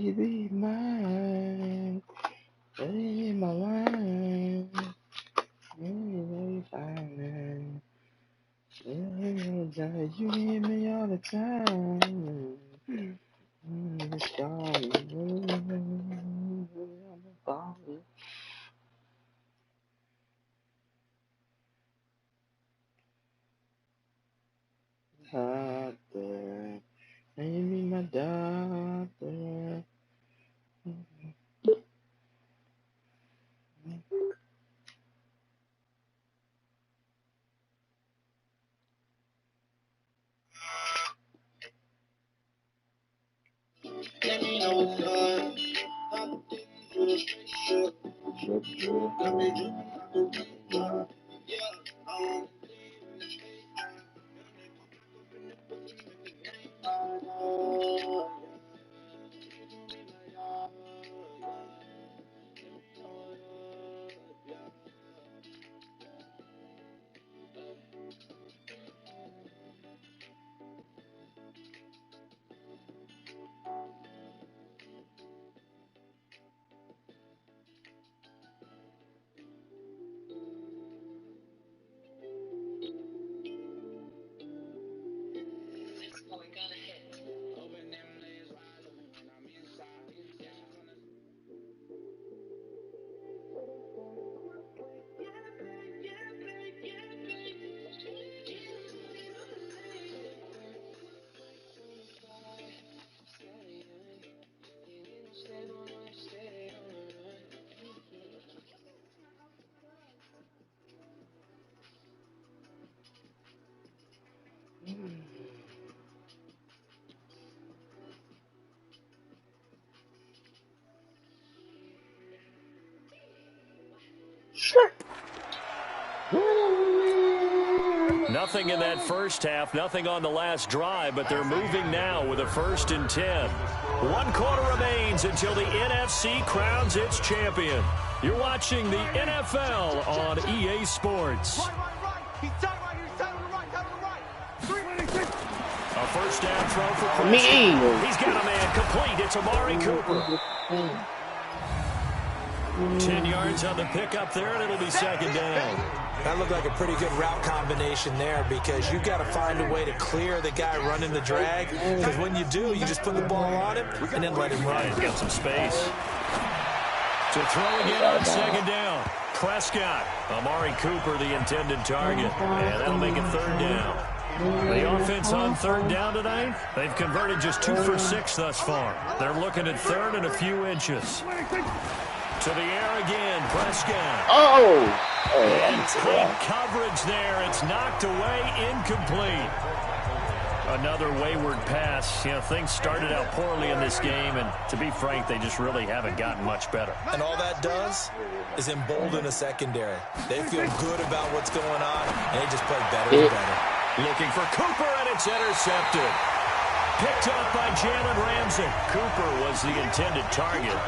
Please be mine. Be my line. You fine. You need me all the time. It's gone. Doctor, maybe my doctor. Let me know what's good. Nothing in that first half, nothing on the last drive, but they're moving now with a 1st and 10. 1 quarter remains until the NFC crowns its champion. You're watching the NFL on EA Sports. A first down throw for Preston. He's got a man complete. It's Amari Cooper. 10 yards on the pickup there, and it'll be 2nd down. That looked like a pretty good route combination there because you've got to find a way to clear the guy running the drag. Because when you do, you just put the ball on him and then let him run. He's got some space. To throw again on 2nd down. Prescott. Amari Cooper, the intended target. And that'll make it 3rd down. The offense on 3rd down tonight, they've converted just 2 for 6 thus far. They're looking at 3rd and a few inches. To the air again, Prescott. And tight coverage there. It's knocked away, incomplete. Another wayward pass. You know, things started out poorly in this game, and to be frank, they just really haven't gotten much better. And all that does is embolden a secondary. They feel good about what's going on, and they just play better and better. Looking for Cooper, and it's intercepted. Picked up by Jalen Ramsey. Cooper was the intended target.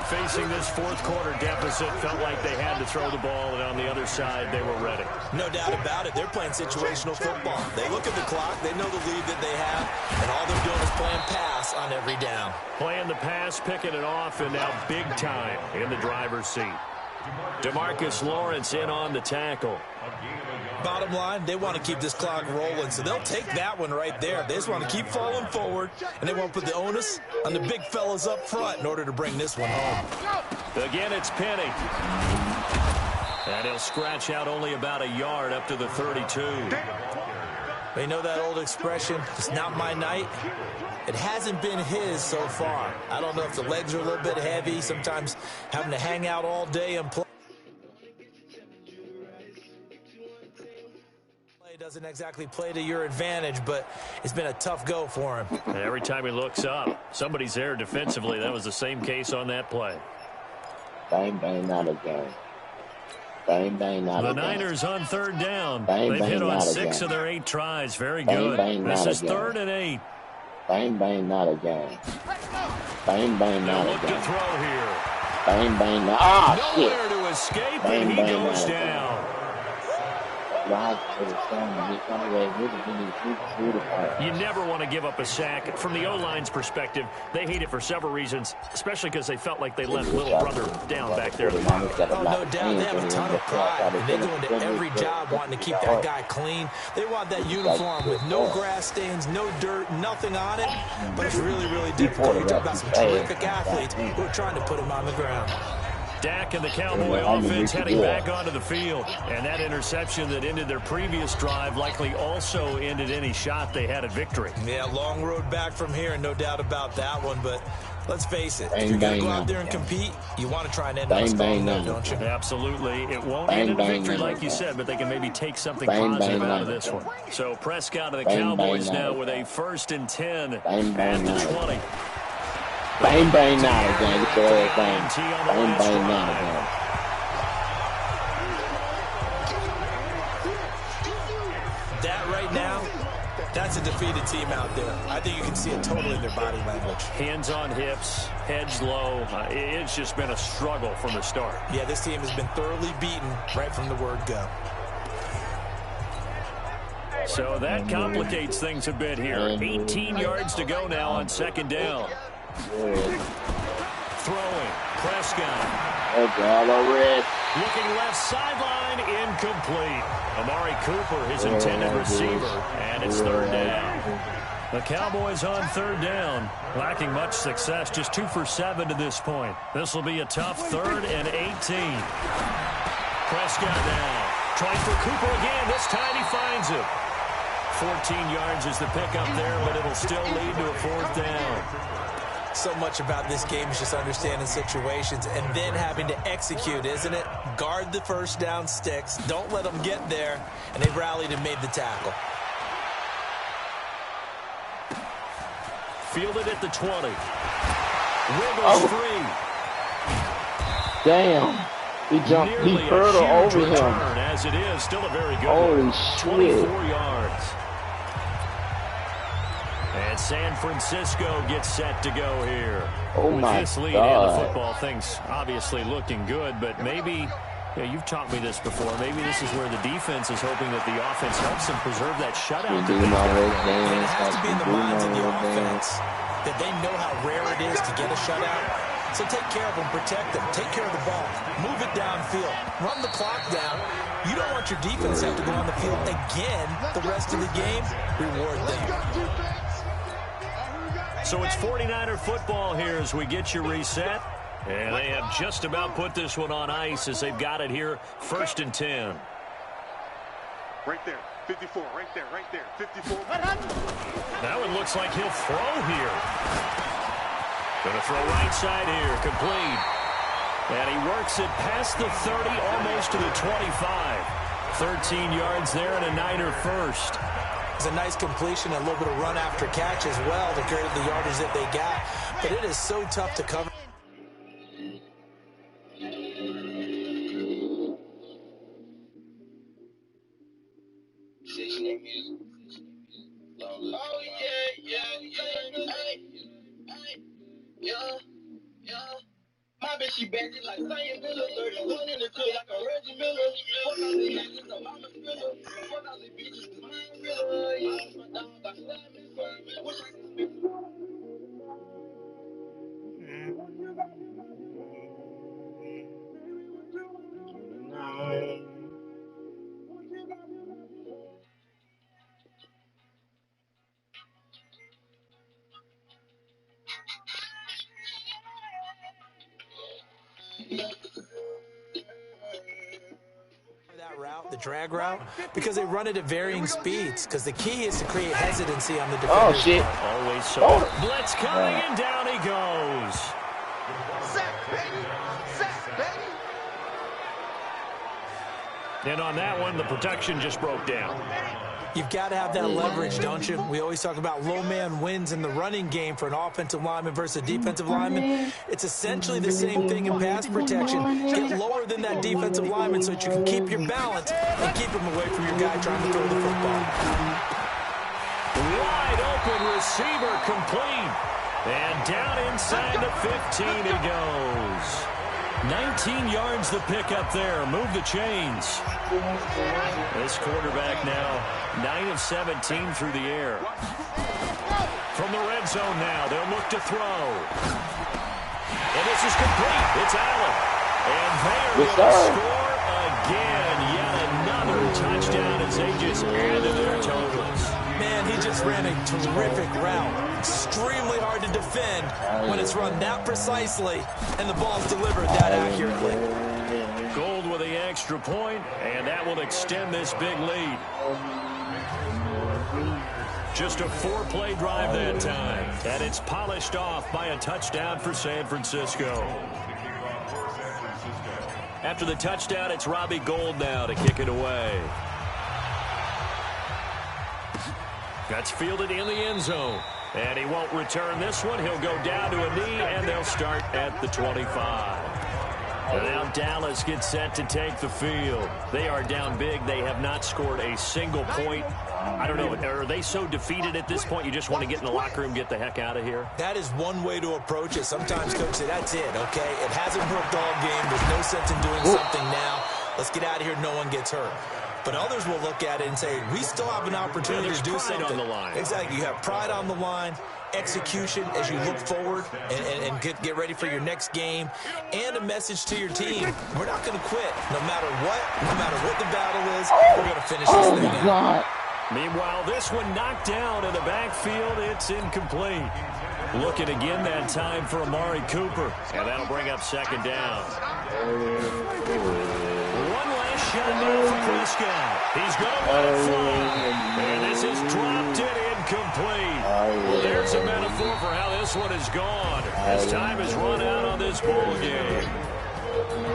Facing this 4th quarter deficit, felt like they had to throw the ball, and on the other side, they were ready. No doubt about it. They're playing situational football. They look at the clock, they know the lead that they have, and all they're doing is playing pass on every down. Playing the pass, picking it off, and now big time in the driver's seat. DeMarcus Lawrence in on the tackle. Bottom line, they want to keep this clock rolling, so they'll take that one right there. They just want to keep falling forward, and they want to put the onus on the big fellas up front in order to bring this one home. Again, it's Penny. And he'll scratch out only about a yard up to the 32. They know that old expression, it's not my night. It hasn't been his so far. I don't know if the legs are a little bit heavy, sometimes having to hang out all day and play. Doesn't exactly play to your advantage, but it's been a tough go for him. Every time he looks up, somebody's there defensively. That was the same case on that play. Bang, bang, not again. Bang, bang, not again. The Niners on 3rd down. Bang, They've bang, hit on 6 again. of their 8 tries. Very Bang, good. bang, this is again. 3rd and 8. Bang, bang, not again. Bang, bang, not Look again. to throw here. Bang, bang, not. Ah, Nowhere shit. to escape, Bang, and he bang, goes not down. You never want to give up a sack. From the O-line's perspective, they hate it for several reasons, especially because they felt like they let little brother down back there. Oh, no doubt. They have a ton of pride. And they go into every job wanting to keep that guy clean. They want that uniform with no grass stains, no dirt, nothing on it. But it's really, really difficult. You're talking about some terrific athletes who are trying to put him on the ground. Dak and the Cowboy offense heading back onto the field. And that interception that ended their previous drive likely also ended any shot they had at victory. Yeah, long road back from here, no doubt about that one. But let's face it, if you're going to go out there and compete, you want to try and end on a strong note, don't you? Absolutely. It won't end in a victory like you said, but they can maybe take something positive out of this one. So Prescott and the Cowboys now with a 1st and 10 at the 20. Bang, bang, now, gang. Get your ass bang. Bang, bang, now, gang. That right now, that's a defeated team out there. I think you can see it totally in their body language. Hands on hips, heads low. It's just been a struggle from the start. Yeah, this team has been thoroughly beaten right from the word go. So that complicates things a bit here. 18 yards to go now on 2nd down. Throwing, Prescott. Looking left sideline, incomplete. Amari Cooper, his intended receiver, and it's 3rd down. The Cowboys on 3rd down, lacking much success, just 2 for 7 to this point. This will be a tough 3rd and 18. Prescott now, trying for Cooper again. This time he finds him. 14 yards is the pickup there, but it'll still lead to a 4th down. So much about this game is just understanding situations and then having to execute, isn't it? Guard the 1st down sticks. Don't let them get there. And they rallied and made the tackle. Fielded at the 20. Wiggles free. Damn. He jumped. He hurdled over him. As it is, still a very good Holy one. shit. 24 yards. And San Francisco gets set to go here. Oh, with my this lead God. and the football, things obviously looking good, but maybe, you've taught me this before, maybe this is where the defense is hoping that the offense helps them preserve that shutout. It has to be in the minds of the offense that they know how rare it is to get a shutout. So take care of them, protect them, take care of the ball, move it downfield, run the clock down. You don't want your defense to have to go on the field again the rest of the game. Reward them. So it's 49er football here as we get you reset. And they have just about put this one on ice as they've got it here, 1st and 10. Right there, 54, right there, 54. That one looks like he'll throw here. Going to throw right side here, complete. And he works it past the 30, almost to the 25. 13 yards there and a Niner 1st. It's a nice completion, a little bit of run after catch as well to carry the yardage that they got. But it is so tough to cover. Oh, yeah. My bitch, she bad like Science Miller, 31 in the club like a Reggie Miller. Fuck all the niggas, a mama thriller. Fuck all the bitches, the mind thriller. Yeah, my dog, I slap me for me. Wish I could speak. That route, the drag route, because they run it at varying speeds. Because the key is to create hesitancy on the defender. Oh, shit. Always so. Blitz coming, and down he goes. Sack, baby. Sack, baby. And on that one, the protection just broke down. You've got to have that leverage, don't you? We always talk about low man wins in the running game for an offensive lineman versus a defensive lineman. It's essentially the same thing in pass protection. Get lower than that defensive lineman so that you can keep your balance and keep him away from your guy trying to throw the football. Wide open receiver complete. And down inside the 15 he goes. 19 yards the pick up there. Move the chains. This quarterback now 9 of 17 through the air. From the red zone now, they'll look to throw. And this is complete. It's Allen. And they are going to score again. Yet another touchdown as they just added their totals. Man, he just ran a terrific route. Extremely hard to defend when it's run that precisely and the ball's delivered that accurately. Gold with the extra point, and that will extend this big lead. Just a 4-play drive that time, and it's polished off by a touchdown for San Francisco. After the touchdown, it's Robbie Gould now to kick it away. That's fielded in the end zone. And he won't return this one. He'll go down to a knee, and they'll start at the 25. And now Dallas gets set to take the field. They are down big. They have not scored a single point. I don't know, are they so defeated at this point you just want to get in the locker room, get the heck out of here? That is one way to approach it. Sometimes coaches say, that's it, okay? It hasn't worked all game. There's no sense in doing something now. Let's get out of here. No one gets hurt. But others will look at it and say, we still have an opportunity to do something. On the line. Exactly. You have pride on the line, execution as you look forward and get ready for your next game, and a message to your team. We're not going to quit. No matter what the battle is, we're going to finish this thing out. Meanwhile, this one knocked down in the backfield. It's incomplete. Looking again that time for Amari Cooper. And that'll bring up second down. One last shot now for Prescott. He's going to let it fly. And this is dropped it incomplete. Well, there's a metaphor for how this one is gone, as time has run out on this ball game.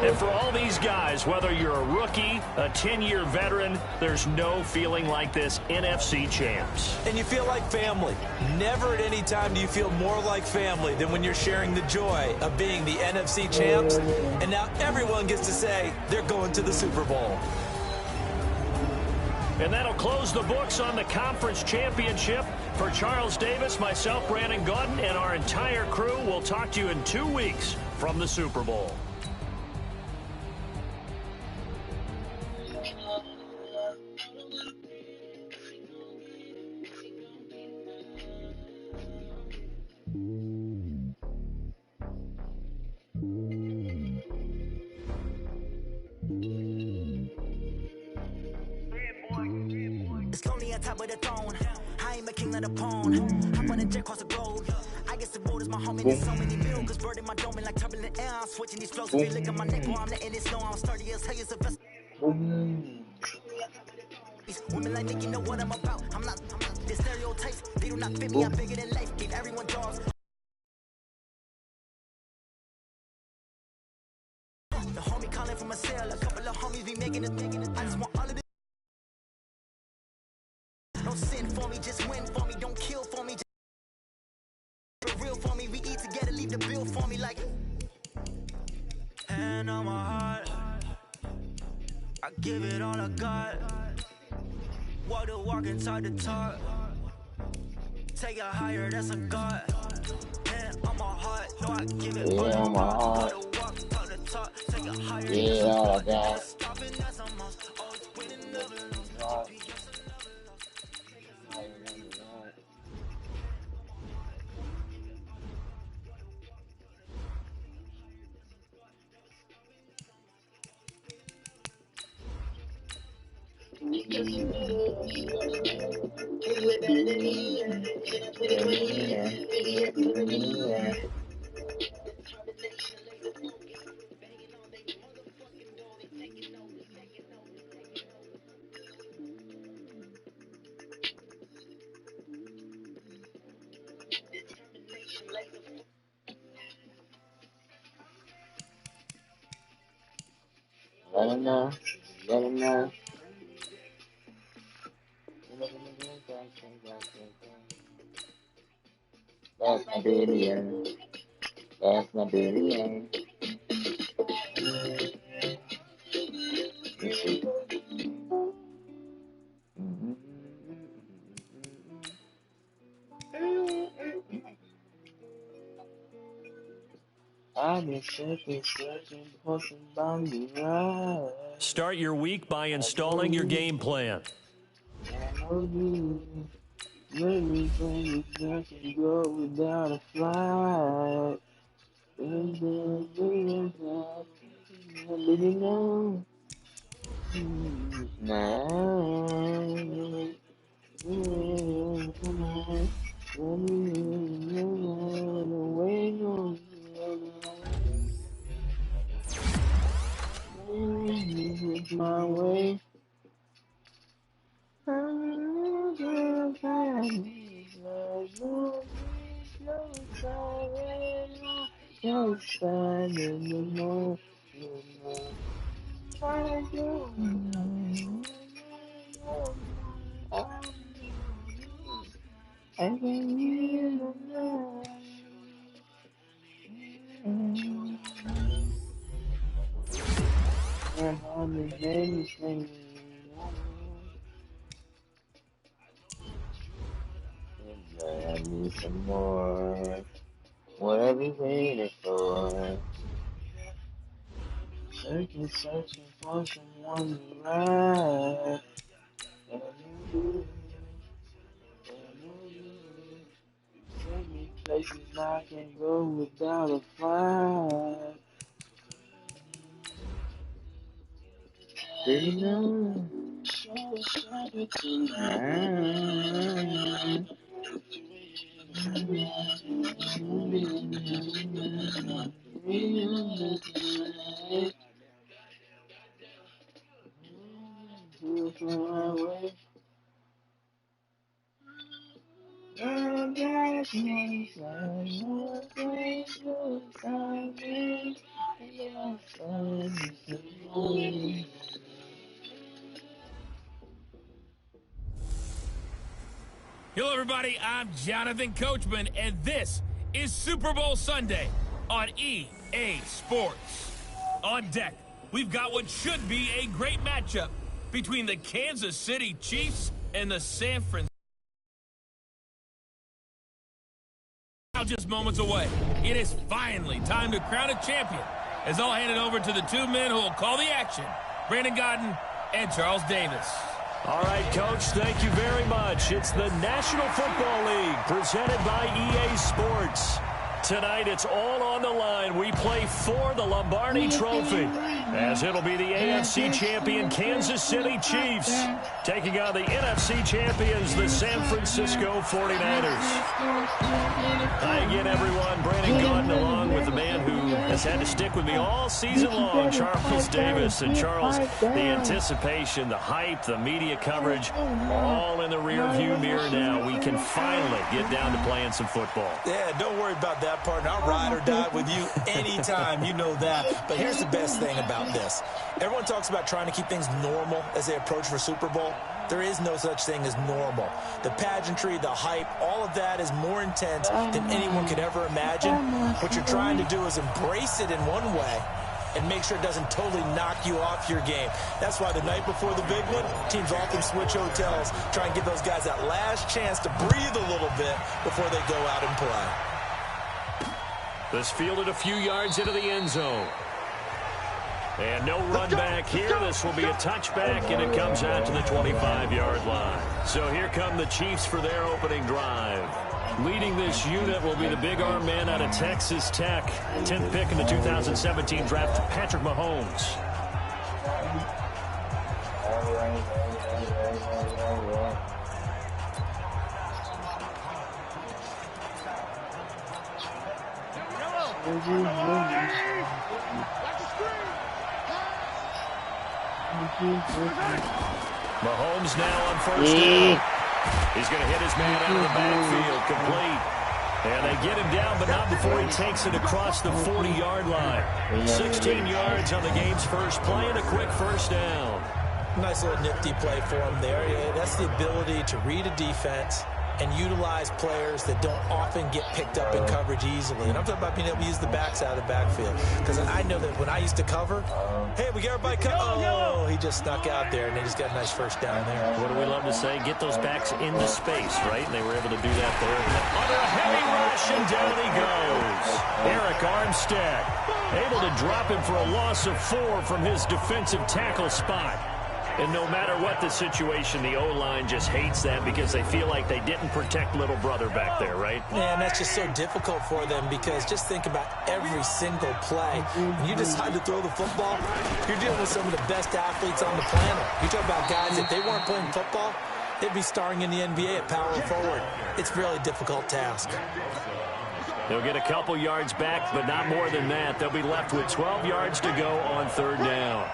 And for all these guys, whether you're a rookie, a 10-year veteran, there's no feeling like this NFC champs. And you feel like family. Never at any time do you feel more like family than when you're sharing the joy of being the NFC champs. And now everyone gets to say they're going to the Super Bowl. And that'll close the books on the conference championship. For Charles Davis, myself, Brandon Gaudin, and our entire crew, we'll talk to you in 2 weeks from the Super Bowl. It's lonely on top of the throne. I ain't a king of the pawn. I'm on a jet across the globe. I guess the road is my home, and there's so many miracles bird in my dome, and like turbulent air. I'm switching these flows. If you look at my neck, boy, I'm letting it slow. I'm sturdy as hell, it's a vest. Women like Nick, you know what I'm about. I'm not the stereotypes. They do not fit me. I'm bigger than life. Gave everyone jobs. The homie calling from a cell. A couple of homies be making it. I just want all of this. Don't sin for me, just win for me. Don't kill for me. Just real for me. We eat together, leave the bill for me like. Hand on my heart, I give it all I got. Walk the walk and talk the talk. Take it higher, that's a God. Hand on my heart, no, I give it all I got. Walk the walk, talk the talk. Take it higher, Yeah, all I got. stopping, that's a must. Always winning, never lose. Let him know. Let him know. That's my video. That's my video. Let's see. I've been searching for somebody right. Start your week by installing your game plan. I know you. Maybe things just can go without a flight. And then we really know. Now. My way. No sign in the morning. Try to I can hear the night. And on the day singing. I need some more. What are we waiting for? Searching for someone to ride. Take me places I can go without a fight. Baby, no. Hello, everybody. I'm Jonathan Coachman, and this is Super Bowl Sunday on EA Sports. On deck, we've got what should be a great matchup between the Kansas City Chiefs and the San Francisco. Now just moments away. It is finally time to crown a champion, as I'll hand it over to the two men who will call the action, Brandon Godden and Charles Davis. All right, Coach, thank you very much. It's the National Football League presented by EA Sports. Tonight, it's all on the line. We play for the Lombardi Trophy, as it'll be the AFC champion Kansas City Chiefs taking on the NFC champions, the San Francisco 49ers. Hi again, everyone. Brandon Godden along with the man who has had to stick with me all season long, Charles Davis. And Charles, the anticipation, the hype, the media coverage, all in the rearview mirror now. We can finally get down to playing some football. Yeah, don't worry about that, partner. I'll ride or die with you anytime. You know that. But here's the best thing about this. Everyone talks about trying to keep things normal as they approach for Super Bowl. There is no such thing as normal. The pageantry, the hype, all of that is more intense than anyone could ever imagine. What you're trying to do is embrace it in one way and make sure it doesn't totally knock you off your game. That's why the night before the big one, teams often switch hotels, try and give those guys that last chance to breathe a little bit before they go out and play. This fielded a few yards into the end zone. And no run back here. This will be a touchback, and it comes out to the 25-yard line. So here come the Chiefs for their opening drive. Leading this unit will be the big arm man out of Texas Tech. 10th pick in the 2017 draft, Patrick Mahomes. Mahomes now on first down. He's going to hit his man out of the backfield, complete. And they get him down, but not before he takes it across the 40-yard line. 16 yards on the game's first play and a quick first down. Nice little nifty play for him there. Yeah, that's the ability to read a defense and utilize players that don't often get picked up in coverage easily. And I'm talking about being able to use the backs out of the backfield. Because I know that when I used to cover, hey, we got everybody cover. Oh, he just snuck out there, and they just got a nice first down there. What do we love to say? Get those backs into space, right? And they were able to do that there. Under a heavy rush, and down he goes. Eric Armstead able to drop him for a loss of 4 from his defensive tackle spot. And no matter what the situation, the O-line just hates that because they feel like they didn't protect little brother back there, right? Man, that's just so difficult for them because just think about every single play. When you decide to throw the football, you're dealing with some of the best athletes on the planet. You talk about guys, if they weren't playing football, they'd be starring in the NBA at power forward. It's a really difficult task. They'll get a couple yards back, but not more than that. They'll be left with 12 yards to go on 3rd down.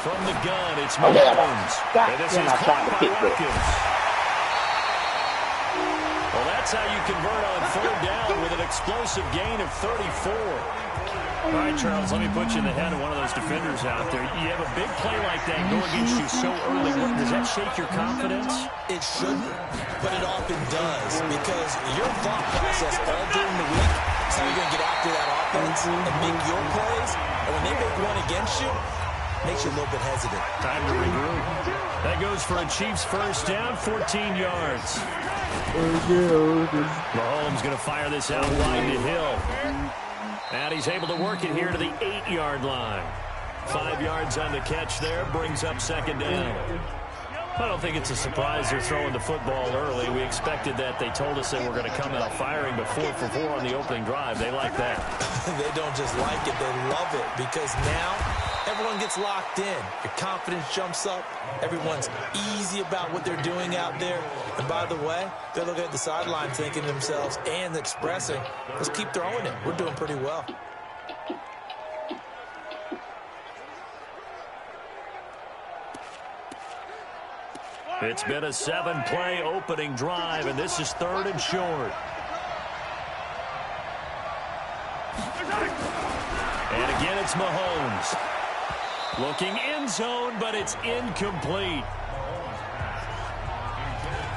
From the gun, it's Mahomes. And this is caught by Watkins. Well, that's how you convert on 3rd down with an explosive gain of 34. All right, Charles, let me put you in the head of one of those defenders out there. You have a big play like that go against you so early. Does that shake your confidence? It shouldn't, but it often does because your thought process all during the week is how you're going to get after that offense and make your plays. And when they make one against you, it makes you a little bit hesitant. Time to regroup. That goes for a Chiefs 1st down, 14 yards. Mahomes going to fire this out wide to Hill. And he's able to work it here to the 8-yard line. 5 yards on the catch there, brings up 2nd down. I don't think it's a surprise they're throwing the football early. We expected that. They told us they were going to come out firing, but 4 for 4 on the opening drive. They like that. They don't just like it, they love it because now everyone gets locked in. Your confidence jumps up. Everyone's easy about what they're doing out there. And by the way, they're looking at the sideline thinking to themselves and expressing, let's keep throwing it. We're doing pretty well. It's been a 7-play opening drive, and this is 3rd and short. And again, it's Mahomes. Looking end zone, but it's incomplete.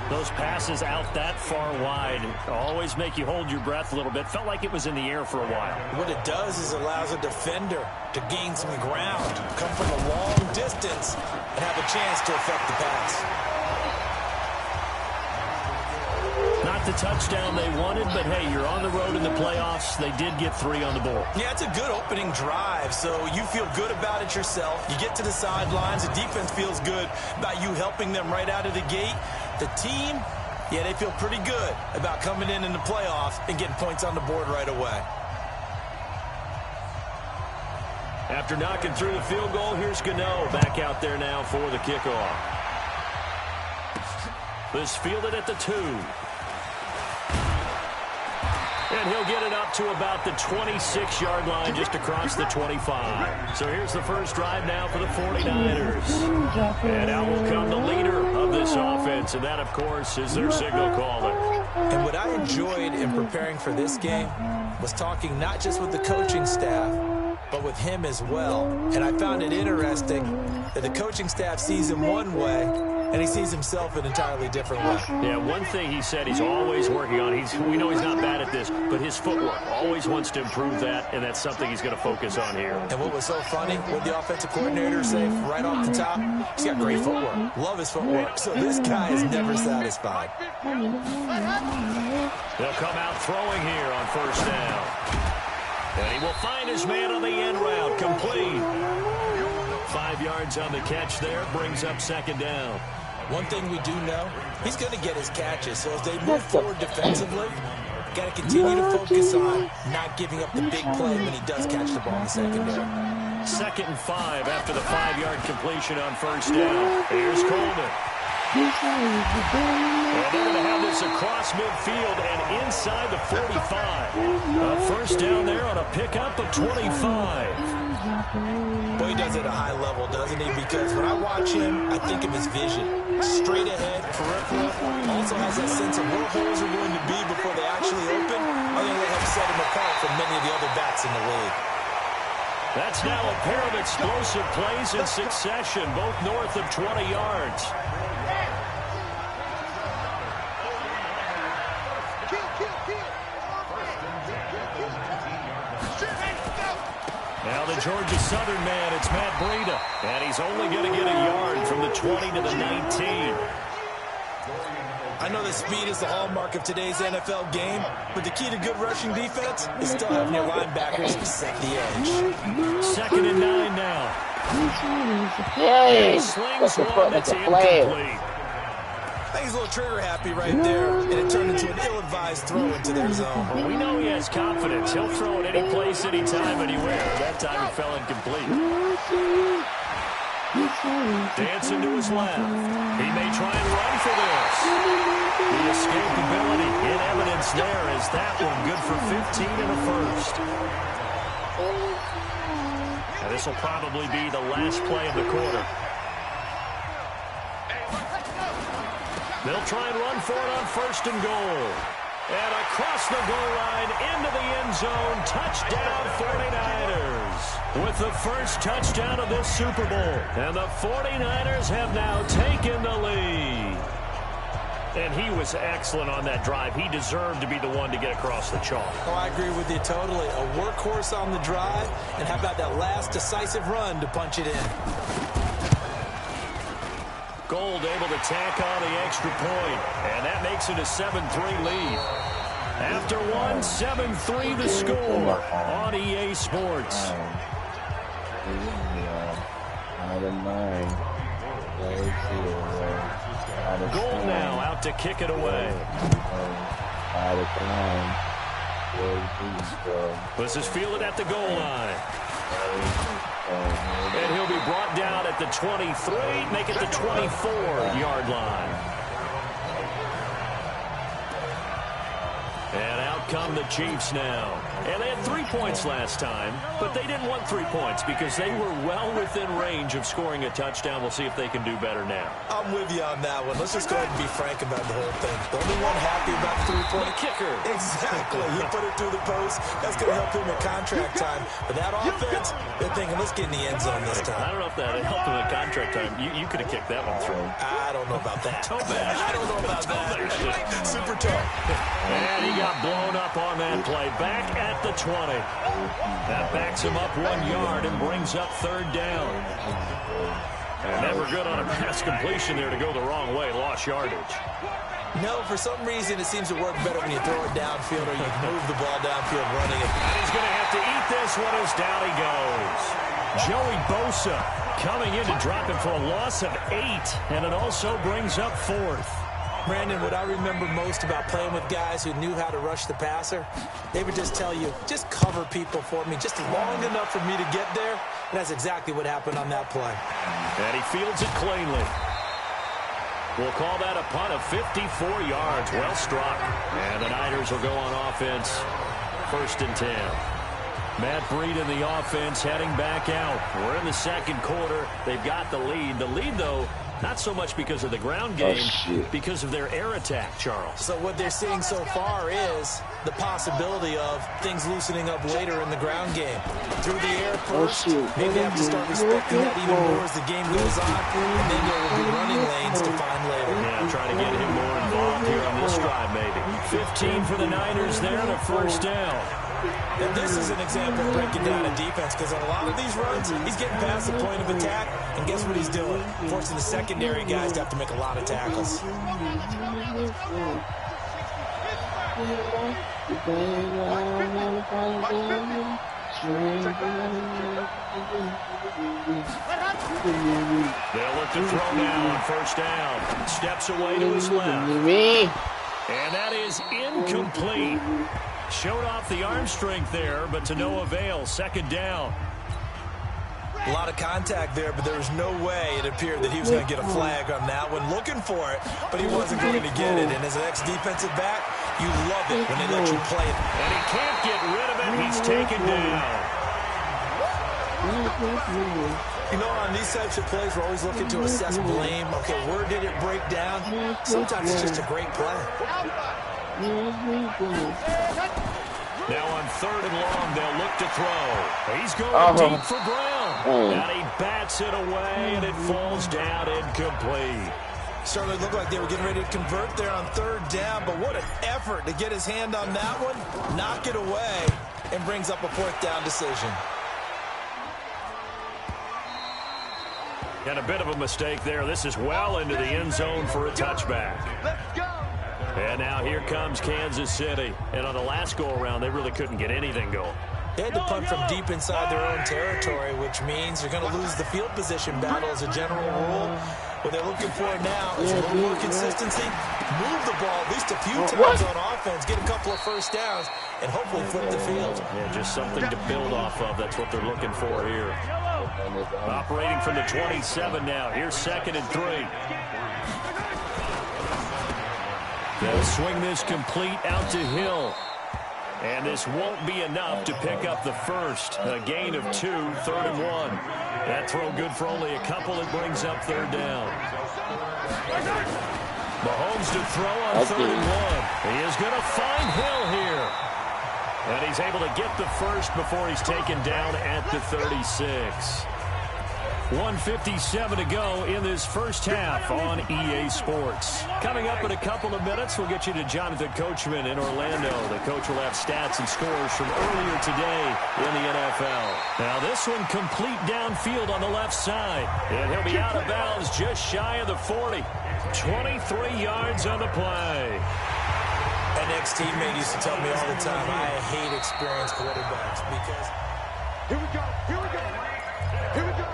Those passes out that far wide always make you hold your breath a little bit. Felt like it was in the air for a while. What it does is allows a defender to gain some ground, come from a long distance, and have a chance to affect the pass. Not the touchdown they wanted, but hey, you're on the road in the playoffs. They did get 3 on the board. Yeah, it's a good opening drive, so you feel good about it yourself. You get to the sidelines. The defense feels good about you helping them right out of the gate. The team, yeah, they feel pretty good about coming in the playoffs and getting points on the board right away. After knocking through the field goal, here's Gano back out there now for the kickoff. This fielded at the 2. And he'll get it up to about the 26-yard line, just across the 25. So here's the first drive now for the 49ers. And out will come the leader of this offense, and that, of course, is their signal caller. And what I enjoyed in preparing for this game was talking not just with the coaching staff, but with him as well. And I found it interesting that the coaching staff sees him one way, and he sees himself an entirely different way. Yeah, one thing he said he's always working on, we know he's not bad at this, but his footwork, always wants to improve that, and that's something he's going to focus on here. And what was so funny, what the offensive coordinator said right off the top, he's got great footwork. Love his footwork. So this guy is never satisfied. They'll come out throwing here on 1st down. And he will find his man on the end route, complete. 5 yards on the catch there, brings up 2nd down. One thing we do know, he's going to get his catches. So as they move forward defensively, got to continue to focus on not giving up the big play when he does catch the ball in the secondary. 2nd and 5 after the 5-yard completion on 1st down. Here's Coleman. And they're going to have this across midfield and inside the 45. A 1st down there on a pickup of 25. Boy, he does it at a high level, doesn't he? Because when I watch him, I think of his vision. Straight ahead, peripheral. Also has that sense of where holes are going to be before they actually open. I think they help set him apart from many of the other backs in the league. That's now a pair of explosive plays in succession, both north of 20 yards. Now the Georgia Southern man, it's Matt Breida. And he's only going to get a yard from the 20 to the 19. I know that speed is the hallmark of today's NFL game, but the key to good rushing defense is still having your linebackers set the edge. 2nd and 9 now. Hey! Slings one that's incomplete. I think he's a little trigger happy right there, and it turned into an ill-advised throw into their zone. Well, we know he has confidence. He'll throw it any place, anytime, anywhere. That time it fell incomplete. Dancing to his left. He may try and run for this. The escapability in evidence there is that one good for 15 and a first. And this will probably be the last play of the quarter. They'll try and run for it on 1st and goal. And across the goal line into the end zone. Touchdown 49ers. With the first touchdown of this Super Bowl. And the 49ers have now taken the lead. And he was excellent on that drive. He deserved to be the one to get across the chalk. Oh, I agree with you totally. A workhorse on the drive. And how about that last decisive run to punch it in? Gold able to tack on the extra point, and that makes it a 7-3 lead. After one, 7-3 the score on EA Sports. Gold now out to kick it away. This is fielded at the goal line. And he'll be brought down at the 23, make it the 24-yard line. And out come the Chiefs now. And they had 3 points last time, but they didn't want 3 points because they were well within range of scoring a touchdown. We'll see if they can do better now. I'm with you on that one. Let's just go ahead and be frank about the whole thing. The only one happy about the 3-point kicker. Exactly. He put it through the post. That's going to help him in contract time. But that offense, they're thinking, let's get in the end zone this time. I don't know if that helped him in contract time. You could have kicked that one through. I don't know about that. Toe bash. I don't know about that. Super tough. And he got blown up on that play. Back at the 20. That backs him up 1 yard and brings up 3rd down. And never good on a pass completion there to go the wrong way. Lost yardage. No, for some reason it seems to work better when you throw it downfield or you move the ball downfield running it. And he's going to have to eat this one as down he goes. Joey Bosa coming in to drop him for a loss of 8. And it also brings up 4th. Brandon, what I remember most about playing with guys who knew how to rush the passer, they would just tell you, just cover people for me, just long enough for me to get there. And that's exactly what happened on that play. And he fields it cleanly. We'll call that a punt of 54 yards. Well struck. And the Niners will go on offense. 1st and 10. Matt Breed in the offense heading back out. We're in the 2nd quarter. They've got the lead. The lead, though, not so much because of the ground game, because of their air attack, Charles. So what they're seeing so far is the possibility of things loosening up later in the ground game. Through the air first, maybe have to start respecting that even more as the game goes on, and then there will be running lanes to find later. Yeah, trying to get him more involved here on this drive, maybe. 15 for the Niners there, and a 1st down. And this is an example of breaking down a defense, because on a lot of these runs, he's getting past the point of attack, and guess what he's doing? Forcing the secondary guys to have to make a lot of tackles. They'll look to throw now on 1st down. Steps away to his left. And that is incomplete. Showed off the arm strength there, but to no avail. 2nd down. A lot of contact there, but there was no way it appeared that he was going to get a flag on that one. Looking for it, but he wasn't going to get it. And as an ex-defensive back, you love it when they let you play it. And he can't get rid of it. He's taken down. You know, on these types of plays, we're always looking to assess blame. Okay, where did it break down? Sometimes it's just a great play. Now on 3rd and long, they'll look to throw. He's going deep for Brown. And he bats it away, and it falls down incomplete. Certainly looked like they were getting ready to convert there on 3rd down, but what an effort to get his hand on that one, knock it away, and brings up a 4th down decision. And a bit of a mistake there. This is well into the end zone for a touchback. Let's go. And now here comes Kansas City. And on the last go-around, they really couldn't get anything going. They had to punt from deep inside their own territory, which means you're going to lose the field position battle as a general rule. What they're looking for now is a little more consistency, move the ball at least a few times on offense, get a couple of first downs, and hopefully flip the field. Yeah, just something to build off of. That's what they're looking for here. Operating from the 27 now. Here's 2nd and 3. They'll swing this complete out to Hill. And this won't be enough to pick up the first. A gain of 2, 3rd and 1. That throw good for only a couple. It brings up 3rd down. Mahomes to throw on 3rd and 1. He is going to find Hill here. And he's able to get the first before he's taken down at the 36. 1:57 to go in this first half on EA Sports. Coming up in a couple of minutes, we'll get you to Jonathan Coachman in Orlando. The coach will have stats and scores from earlier today in the NFL. Now this one complete downfield on the left side. And he'll be out of bounds just shy of the 40. 23 yards on the play. An ex-teammate used to tell me all the time, I hate experienced quarterbacks because... Here we go, here we go, here we go.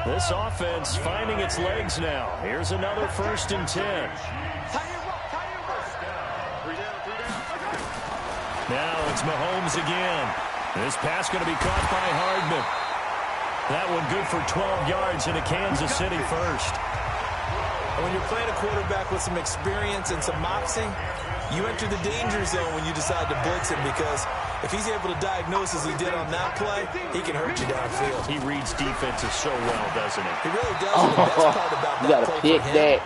This offense finding its legs now. Here's another 1st and 10. Now it's Mahomes again. This pass going to be caught by Hardman. That one good for 12 yards in a Kansas City first. And when you're playing a quarterback with some experience and some moxie, you enter the danger zone when you decide to blitz him, because if he's able to diagnose as he did on that play, he can hurt you downfield. He reads defenses so well, doesn't he? He really does. And the best part about you that gotta play pick for him, that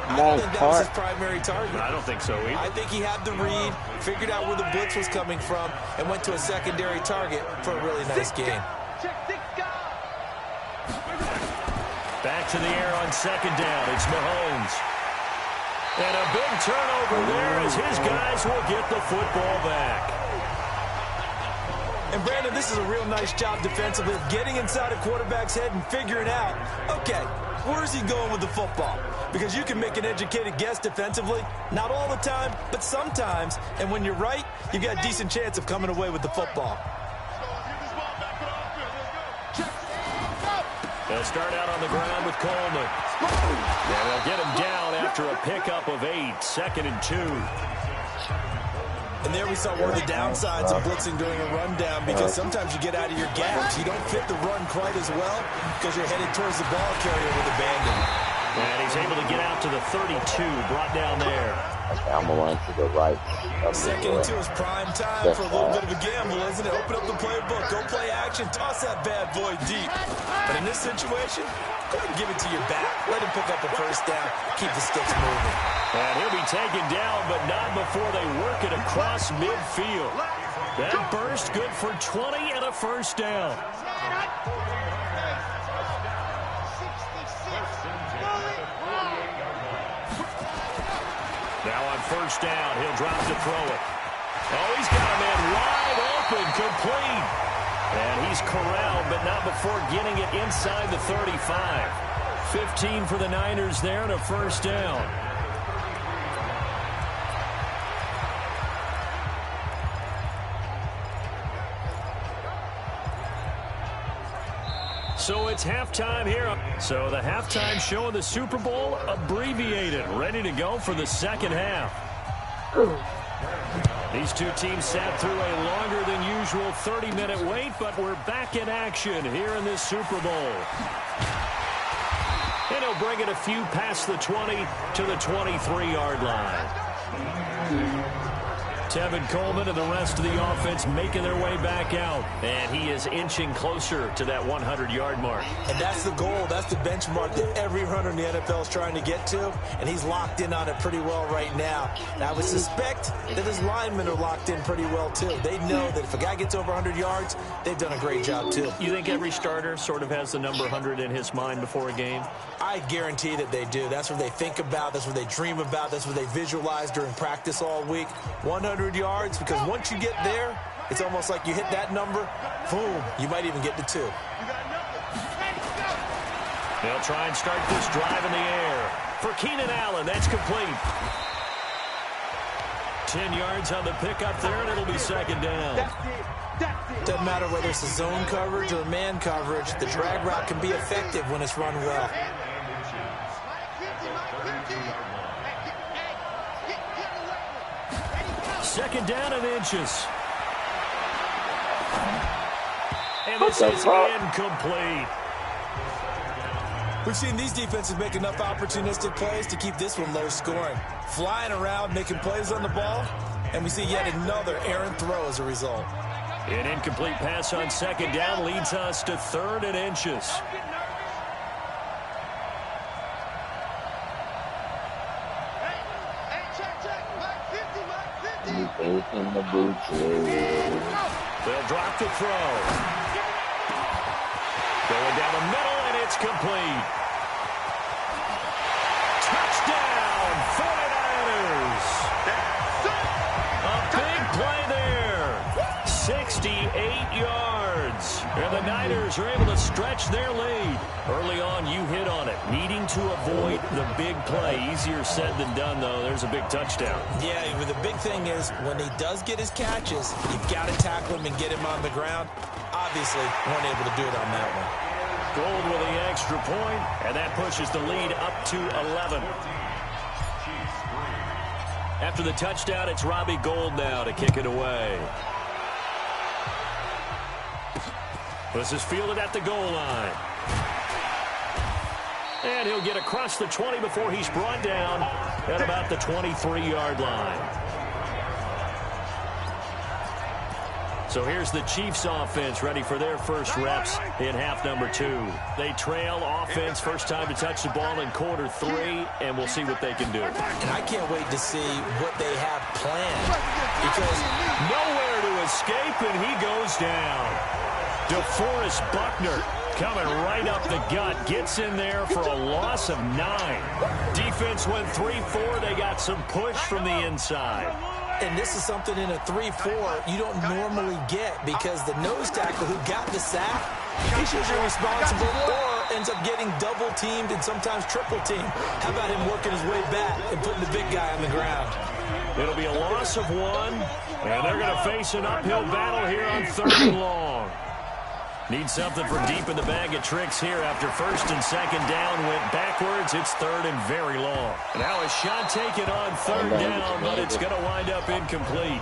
I don't think that was part. his primary target. I don't think so either. I think he had the read, figured out where the blitz was coming from, and went to a secondary target for a really nice game. Back to the air on 2nd down. It's Mahomes. And a big turnover there as his guys will get the football back. And Brandon, this is a real nice job defensively of getting inside a quarterback's head and figuring out, okay, where's he going with the football? Because you can make an educated guess defensively, not all the time, but sometimes. And when you're right, you've got a decent chance of coming away with the football. They'll start out on the ground with Coleman. And they'll get him down after a pickup of 8, 2nd and 2. And there we saw one of the downsides of blitzing during a rundown, because sometimes you get out of your gaps. You don't fit the run quite as well because you're headed towards the ball carrier with abandon. And he's able to get out to the 32, brought down there. I'm going to run to the right. 2nd and 2 is prime time for a little bit of a gamble, isn't it? Open up the playbook, go play action, toss that bad boy deep. But in this situation, go ahead and give it to your back. Let him pick up a first down, keep the sticks moving. And he'll be taken down, but not before they work it across midfield. That burst good for 20 and a first down. Now on 1st down, he'll drop to throw it. Oh, he's got a man wide open, complete. And he's corralled, but not before getting it inside the 35. 15 for the Niners there and a first down. So it's halftime here. So the halftime show of the Super Bowl abbreviated, ready to go for the 2nd half. These two teams sat through a longer than usual 30-minute wait, but we're back in action here in this Super Bowl. And he'll bring it a few past the 20 to the 23-yard line. Tevin Coleman and the rest of the offense making their way back out. And he is inching closer to that 100-yard mark. And that's the goal. That's the benchmark that every runner in the NFL is trying to get to. And he's locked in on it pretty well right now. And I would suspect that his linemen are locked in pretty well, too. They know that if a guy gets over 100 yards, they've done a great job, too. You think every starter sort of has the number 100 in his mind before a game? I guarantee that they do. That's what they think about. That's what they dream about. That's what they visualize during practice all week. 100 yards, because once you get there, it's almost like you hit that number, boom, you might even get to 2. They'll try and start this drive in the air. For Keenan Allen, that's complete. 10 yards on the pickup there, and it'll be second down. Doesn't matter whether it's a zone coverage or man coverage, the drag route can be effective when it's run well. Second down and inches. And this is incomplete. We've seen these defenses make enough opportunistic plays to keep this one low scoring. Flying around, making plays on the ball, and we see yet another errant throw as a result. An incomplete pass on second down leads us to 3rd and inches. They'll drop the throw. Going down the middle, and it's complete. Touchdown, 49ers. A big play there. 68 yards. And the Niners are able to stretch their lead. Early on, you hit on it. Needing to avoid the big play. Easier said than done, though. There's a big touchdown. Yeah, the big thing is when he does get his catches, you've got to tackle him and get him on the ground. Obviously, weren't able to do it on that one. Gold with the extra point, and that pushes the lead up to 11. After the touchdown, it's Robbie Gould now to kick it away. This is fielded at the goal line. And he'll get across the 20 before he's brought down at about the 23-yard line. So here's the Chiefs offense ready for their first reps in half number 2. They trail offense, first time to touch the ball in quarter 3, and we'll see what they can do. And I can't wait to see what they have planned, because nowhere to escape, and he goes down. DeForest Buckner coming right up the gut, gets in there for a loss of 9. Defense went 3-4. They got some push from the inside. And this is something in a 3-4 you don't normally get, because the nose tackle who got the sack, he's usually responsible or ends up getting double teamed and sometimes triple teamed. How about him working his way back and putting the big guy on the ground? It'll be a loss of 1, and they're going to face an uphill battle here on 3rd and long. Need something from deep in the bag of tricks here after 1st and 2nd down went backwards. It's 3rd and very long. Now a shot taken on 3rd down, but it's going to wind up incomplete.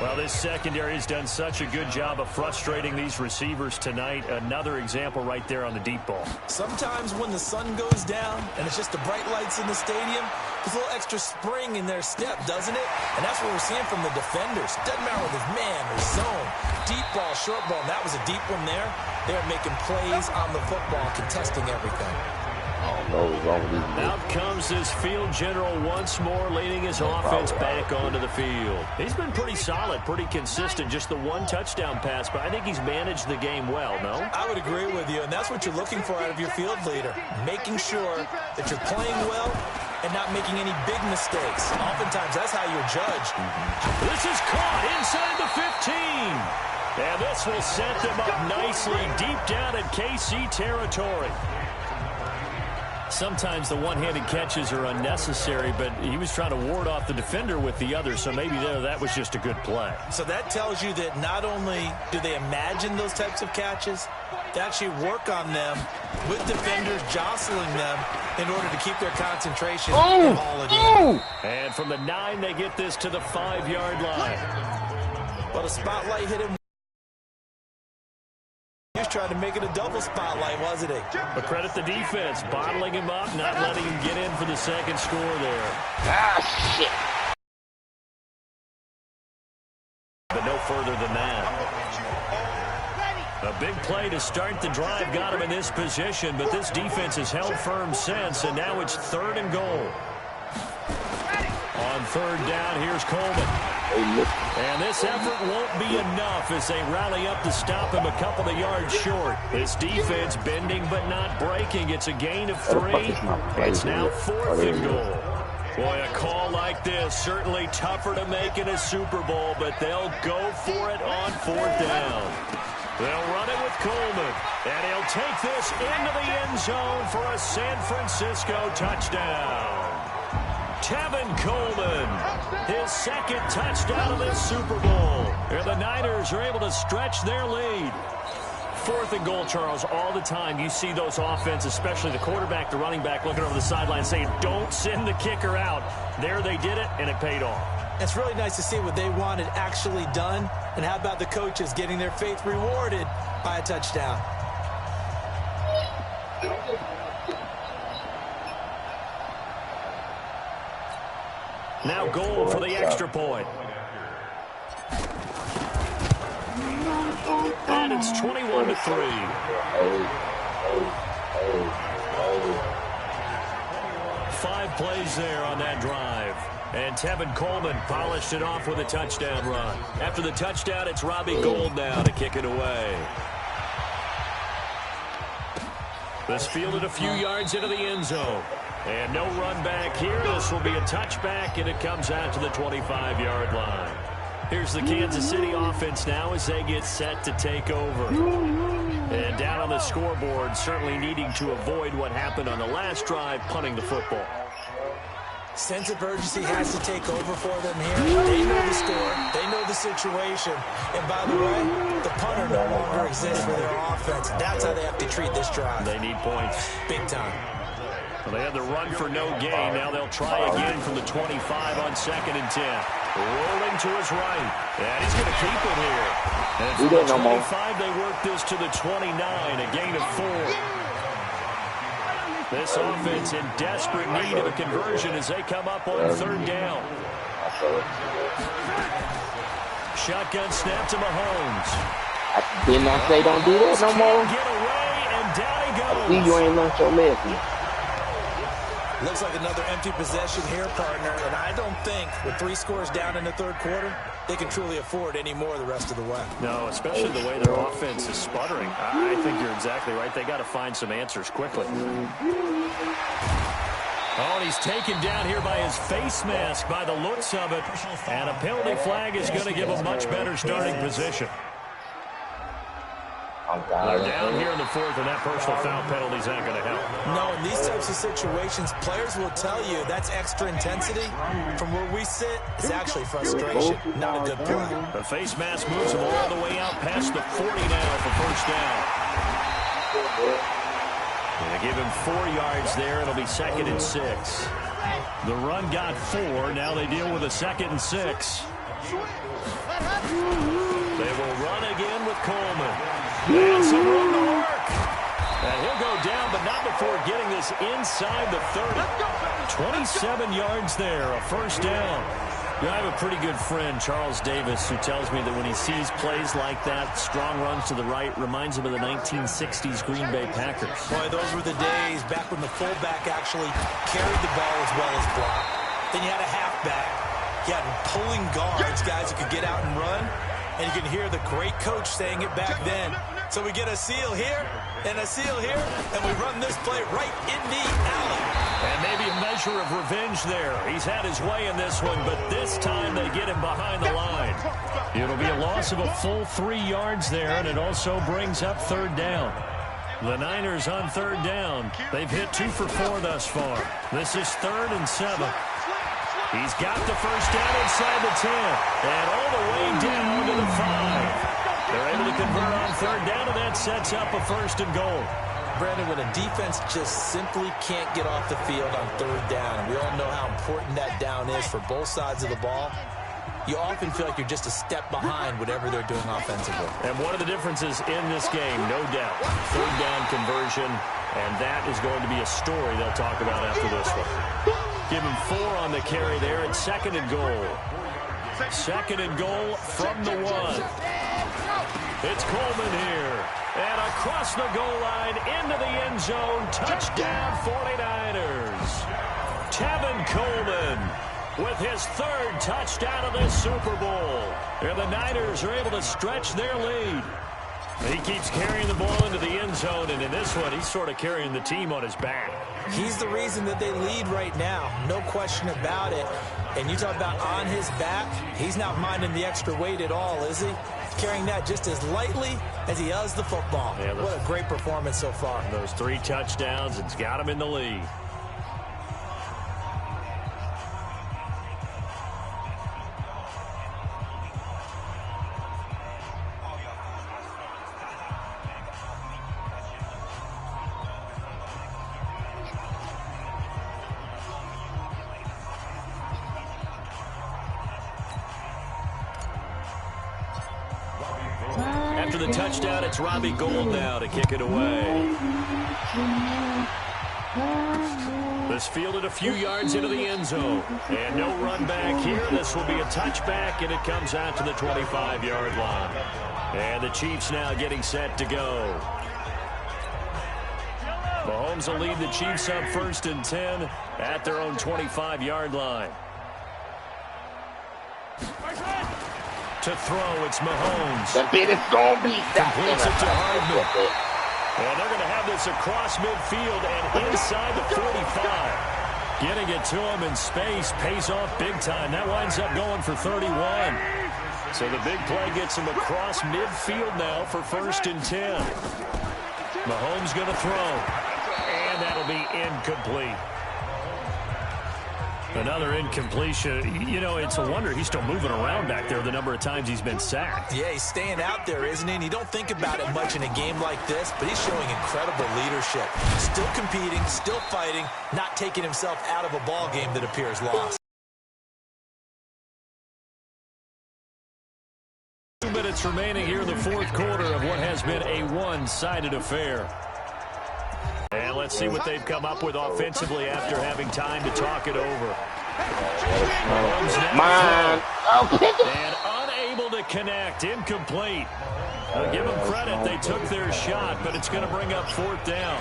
Well, this secondary has done such a good job of frustrating these receivers tonight. Another example right there on the deep ball. Sometimes when the sun goes down and it's just the bright lights in the stadium, there's a little extra spring in their step, doesn't it? And that's what we're seeing from the defenders. Doesn't matter whether it's man or zone, deep ball, short ball. And that was a deep one there. They're making plays on the football, contesting everything. Out comes this field general once more, leading his offense back onto the field. He's been pretty solid, pretty consistent, just the 1 touchdown pass, but I think he's managed the game well, no? I would agree with you, and that's what you're looking for out of your field leader, making sure that you're playing well and not making any big mistakes. Oftentimes, that's how you're judged. This is caught inside the 15. And this will set them up nicely deep down in KC territory. Sometimes the one-handed catches are unnecessary, but he was trying to ward off the defender with the other, so maybe that was just a good play. So that tells you that not only do they imagine those types of catches, they actually work on them with defenders jostling them in order to keep their concentration and haul it in. And from the 9, they get this to the 5-yard line. But a spotlight hit him. He was trying to make it a double spotlight, wasn't he? But credit the defense, bottling him up, not letting him get in for the second score there. Shit. But no further than that. A big play to start the drive got him in this position, but this defense has held firm since, and now it's 3rd and goal. On 3rd down, here's Coleman. And this effort won't be enough as they rally up to stop him a couple of yards short. This defense bending but not breaking. It's a gain of 3. It's now 4th and goal. Boy, a call like this, certainly tougher to make in a Super Bowl, but they'll go for it on 4th down. They'll run it with Coleman, and he'll take this into the end zone for a San Francisco touchdown. Tevin Coleman, his second touchdown of this Super Bowl. And the Niners are able to stretch their lead. 4th and goal, Charles. All the time you see those offenses, especially the quarterback, the running back, looking over the sideline saying, don't send the kicker out. There they did it, and it paid off. It's really nice to see what they wanted actually done. And how about the coaches getting their faith rewarded by a touchdown? Now goal for the extra point. And it's 21-3. 5 plays there on that drive. And Tevin Coleman polished it off with a touchdown run. After the touchdown, it's Robbie Gould now to kick it away. This fielded a few yards into the end zone. And no run back here. This will be a touchback, and it comes out to the 25-yard line. Here's the Kansas City offense now as they get set to take over. And down on the scoreboard, certainly needing to avoid what happened on the last drive, punting the football. Sense of urgency has to take over for them here. They know the score. They know the situation. And by the way, the punter no longer exists for their offense. That's how they have to treat this drive. They need points. Big time. Well, they had the run for no gain. Now they'll try again from the 25 on 2nd and 10. Rolling to his right. And he's going to keep it here. And from the 25, they work this to the 29, a gain of 4. This offense in desperate need of a conversion as they come up on 3rd down. Shotgun snap to Mahomes. Didn't I say don't do that no more? Get away, and down he goes. See, you ain't learned your lesson. Looks like another empty possession here, partner. And I don't think with 3 scores down in the 3rd quarter, they can truly afford any more the rest of the way. No, especially the way their offense is sputtering. I think you're exactly right. They got to find some answers quickly. Oh, and he's taken down here by his face mask by the looks of it. And a penalty flag is going to give a much better starting position. They're down here in the 4th, and that personal foul penalty is not going to help. No, in these types of situations, players will tell you that's extra intensity. From where we sit, it's actually frustration, not a good play. The face mask moves him all the way out past the 40 now for 1st down. They give him 4 yards there. It'll be 2nd and 6. The run got 4. Now they deal with a 2nd and 6. They will run again with Coleman. And some room to work. And he'll go down, but not before getting this inside the 30. 27 yards there, a 1st down. You know, I have a pretty good friend, Charles Davis, who tells me that when he sees plays like that, strong runs to the right, reminds him of the 1960s Green Bay Packers. Boy, those were the days back when the fullback actually carried the ball as well as blocked. Then you had a halfback. You had pulling guards, guys who could get out and run. And you can hear the great coach saying it back then. So we get a seal here and a seal here, and we run this play right in the alley. And maybe a measure of revenge there. He's had his way in this one, but this time they get him behind the line. It'll be a loss of a full 3 yards there, and it also brings up 3rd down. The Niners on 3rd down. They've hit 2 for 4 thus far. This is 3rd and 7. He's got the 1st down inside the 10. And all the way down to the 5. They're able to convert on 3rd down, and that sets up a 1st and goal. Brandon, when a defense just simply can't get off the field on 3rd down, and we all know how important that down is for both sides of the ball, you often feel like you're just a step behind whatever they're doing offensively. And one of the differences in this game, no doubt, 3rd down conversion, and that is going to be a story they'll talk about after this one. Give him 4 on the carry there. It's 2nd and goal. 2nd and goal from the 1. It's Coleman here. And across the goal line into the end zone. Touchdown 49ers. Tevin Coleman with his 3rd touchdown of this Super Bowl. And the Niners are able to stretch their lead. He keeps carrying the ball into the end zone, and in this one, he's sort of carrying the team on his back. He's the reason that they lead right now. No question about it. And you talk about on his back, he's not minding the extra weight at all, is he? Carrying that just as lightly as he does the football. Yeah, what a great performance so far. Those 3 touchdowns, it's got him in the lead. After the touchdown, it's Robbie Gould now to kick it away. This fielded a few yards into the end zone. And no run back here. This will be a touchback, and it comes out to the 25-yard line. And the Chiefs now getting set to go. Mahomes will lead the Chiefs up 1st and 10 at their own 25-yard line. To throw, it's Mahomes. The bit is going to be Completes it to Hardman. And they're going to have this across midfield and inside the 45. Getting it to him in space pays off big time. That winds up going for 31. So the big play gets him across midfield now for 1st and 10. Mahomes going to throw. And that'll be incomplete. Another incompletion. You know, it's a wonder he's still moving around back there the number of times he's been sacked. Yeah, he's staying out there, isn't he? And you don't think about it much in a game like this, but he's showing incredible leadership. Still competing, still fighting, not taking himself out of a ball game that appears lost. 2 minutes remaining here in the 4th quarter of what has been a one-sided affair. And let's see what they've come up with offensively after having time to talk it over. And unable to connect. Incomplete. I'll give them credit. They took their shot, but it's going to bring up 4th down.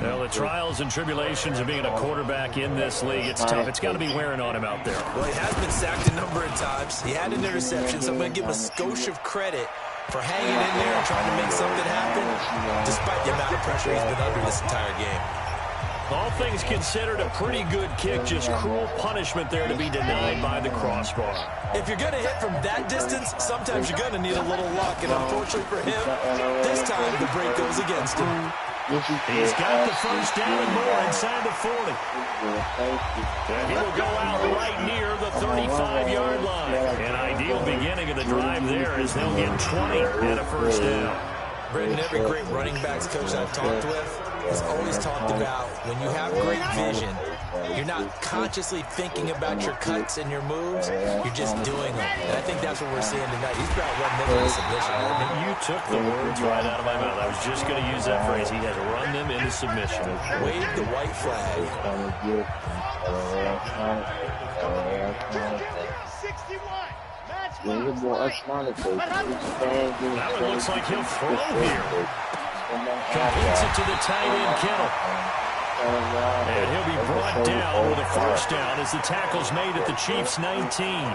Well, the trials and tribulations of being a quarterback in this league, it's tough. It's got to be wearing on him out there. Well, he has been sacked a number of times. He had an interception, so I'm going to give him a skosh of credit for hanging in there and trying to make something happen, despite the amount of pressure he's been under this entire game. All things considered, a pretty good kick, just cruel punishment there to be denied by the crossbar. If you're going to hit from that distance, sometimes you're going to need a little luck, and unfortunately for him, this time the break goes against him. He's got the 1st down and more inside the 40. And he will go out right near the 35-yard line. An ideal beginning of the drive there as they'll get 20 and a 1st down. Brendan, every great running backs coach I've talked with has always talked about when you have great vision, you're not consciously thinking about your cuts and your moves, you're just doing them. And I think that's what we're seeing tonight. He's about running them into submission. You took the words right out of my mouth. I was just going to use that phrase. He has run them into submission. Wave the white flag. That one looks like he'll throw here. Completes it to the tight end, Kittle. And he'll be brought down with a 1st down as the tackle's made at the Chiefs' 19.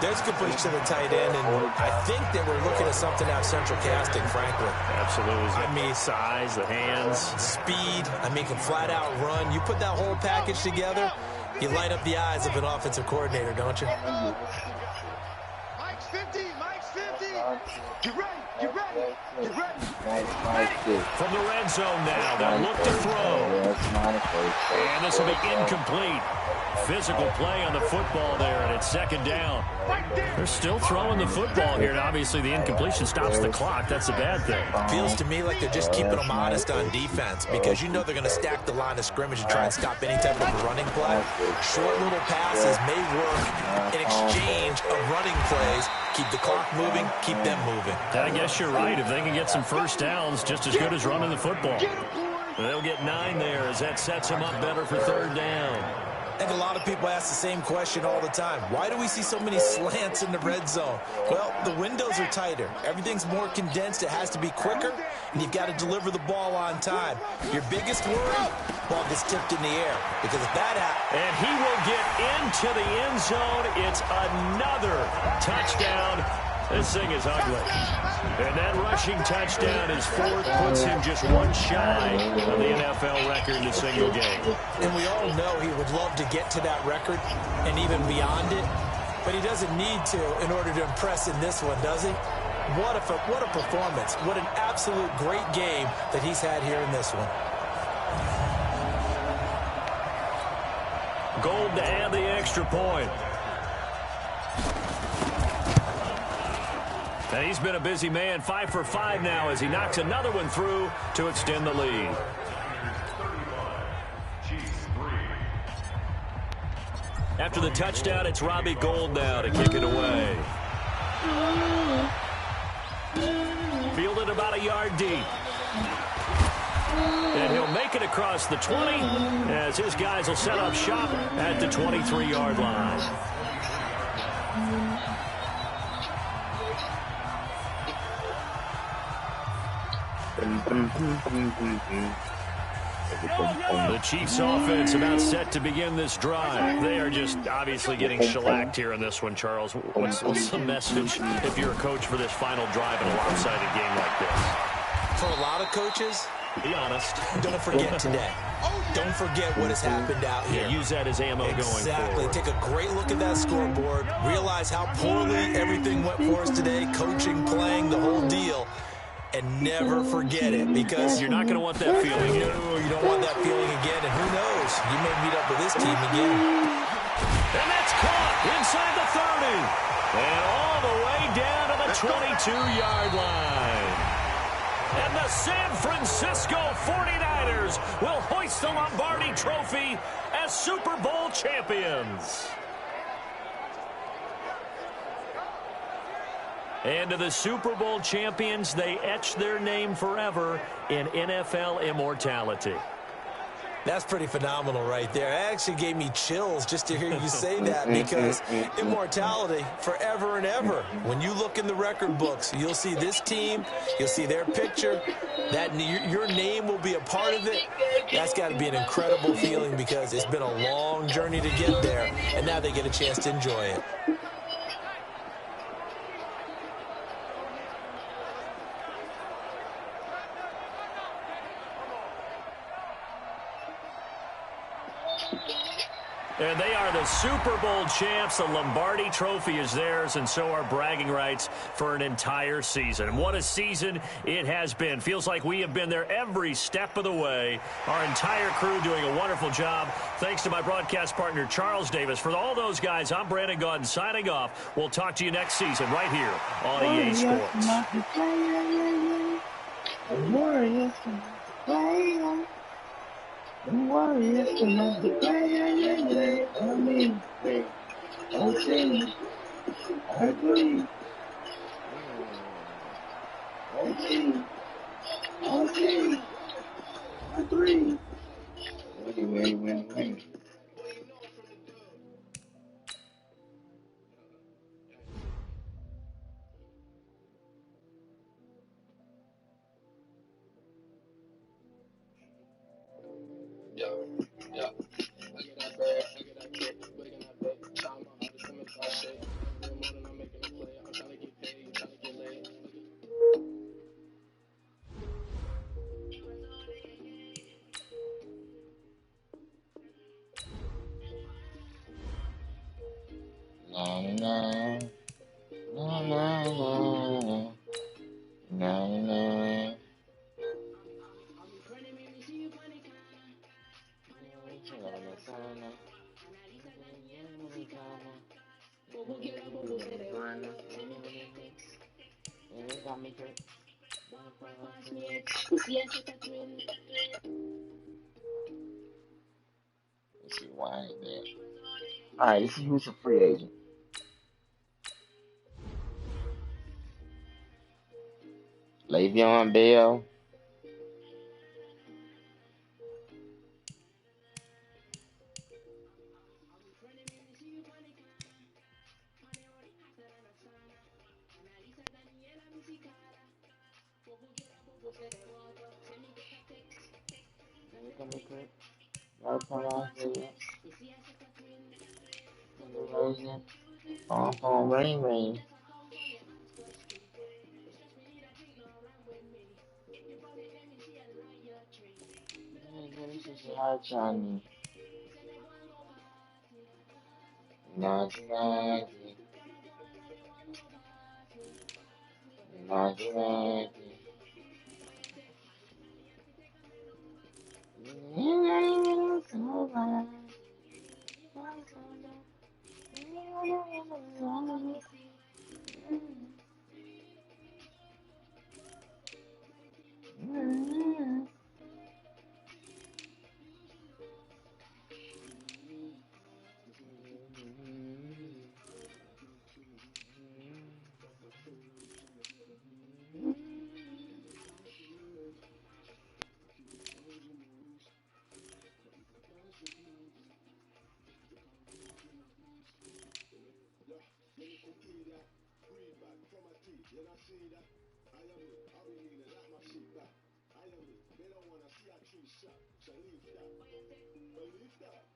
There's a good push to the tight end, and I think that we're looking at something out central casting, frankly. Absolutely. I mean, size, the hands. Speed. I mean, can flat out run. You put that whole package together, you light up the eyes of an offensive coordinator, don't you? Mike's 50, Mike's 50. Get ready, get ready, get ready. From the red zone now, they'll look to throw. And this will be incomplete. Physical play on the football there, and it's 2nd down. They're still throwing the football here, and obviously the incompletion stops the clock. That's a bad thing. Feels to me like they're just keeping them honest on defense because you know they're going to stack the line of scrimmage and try and stop any type of a running play. Short little passes may work in exchange of running plays. Keep the clock moving, keep them moving. I guess you're right. If they can get some 1st downs, just as good as running the football. They'll get 9 there as that sets them up better for 3rd down. I think a lot of people ask the same question all the time. Why do we see so many slants in the red zone? Well, the windows are tighter. Everything's more condensed. It has to be quicker, and you've got to deliver the ball on time. Your biggest worry, ball gets tipped in the air. Because if that happens... And he will get into the end zone. It's another touchdown. This thing is ugly. And that rushing touchdown is 4th, puts him just one shy of the NFL record in a single game. And we all know he would love to get to that record and even beyond it, but he doesn't need to in order to impress in this one, does he? What a performance. What an absolute great game that he's had here in this one. Gold to add the extra point. And he's been a busy man, 5 for 5 now as he knocks another one through to extend the lead. After the touchdown, it's Robbie Gould now to kick it away. Fielded about a yard deep. And he'll make it across the 20 as his guys will set up shop at the 23-yard line. The Chiefs offense about set to begin this drive. They are just obviously getting shellacked here in this one, Charles. What's the message if you're a coach for this final drive in a lopsided game like this? For a lot of coaches, be honest, don't forget today. Don't forget what has happened out here. Yeah, use that as ammo going forward. Exactly. Take a great look at that scoreboard. Realize how poorly everything went for us today. Coaching, playing, the whole deal. And never forget it, because you're not going to want that feeling again. No, you don't want that feeling again. And who knows? You may meet up with this team again. And that's caught inside the 30. And all the way down to the 22-yard line. And the San Francisco 49ers will hoist the Lombardi Trophy as Super Bowl champions. And to the Super Bowl champions, they etch their name forever in NFL immortality. That's pretty phenomenal right there. It actually gave me chills just to hear you say that, because immortality forever and ever. When you look in the record books, you'll see this team, you'll see their picture, that your name will be a part of it. That's got to be an incredible feeling, because it's been a long journey to get there, and now they get a chance to enjoy it. And they are the Super Bowl champs. The Lombardi Trophy is theirs, and so are bragging rights for an entire season. And what a season it has been. Feels like we have been there every step of the way. Our entire crew doing a wonderful job. Thanks to my broadcast partner, Charles Davis. For all those guys, I'm Brandon Gaudin signing off. We'll talk to you next season right here on EA Sports. Don't worry, it's another day. I mean, okay, I agree. Okay, I agree. Wait. Yeah. I get that bread, I get that cake, breaking that bed. Time out, just come and talk shit. Real more than I'm making a play. I'm trying to get paid, you trying to get laid. Let's see why I ain't there. Alright, let's see who's a free agent. Le'Veon Bell. Rain. This is hard, Johnny. Nazi. You know, see that? I am it. I be meaning like my shit back. I am it. They don't want to see a tree shot. So leave that. Believe that.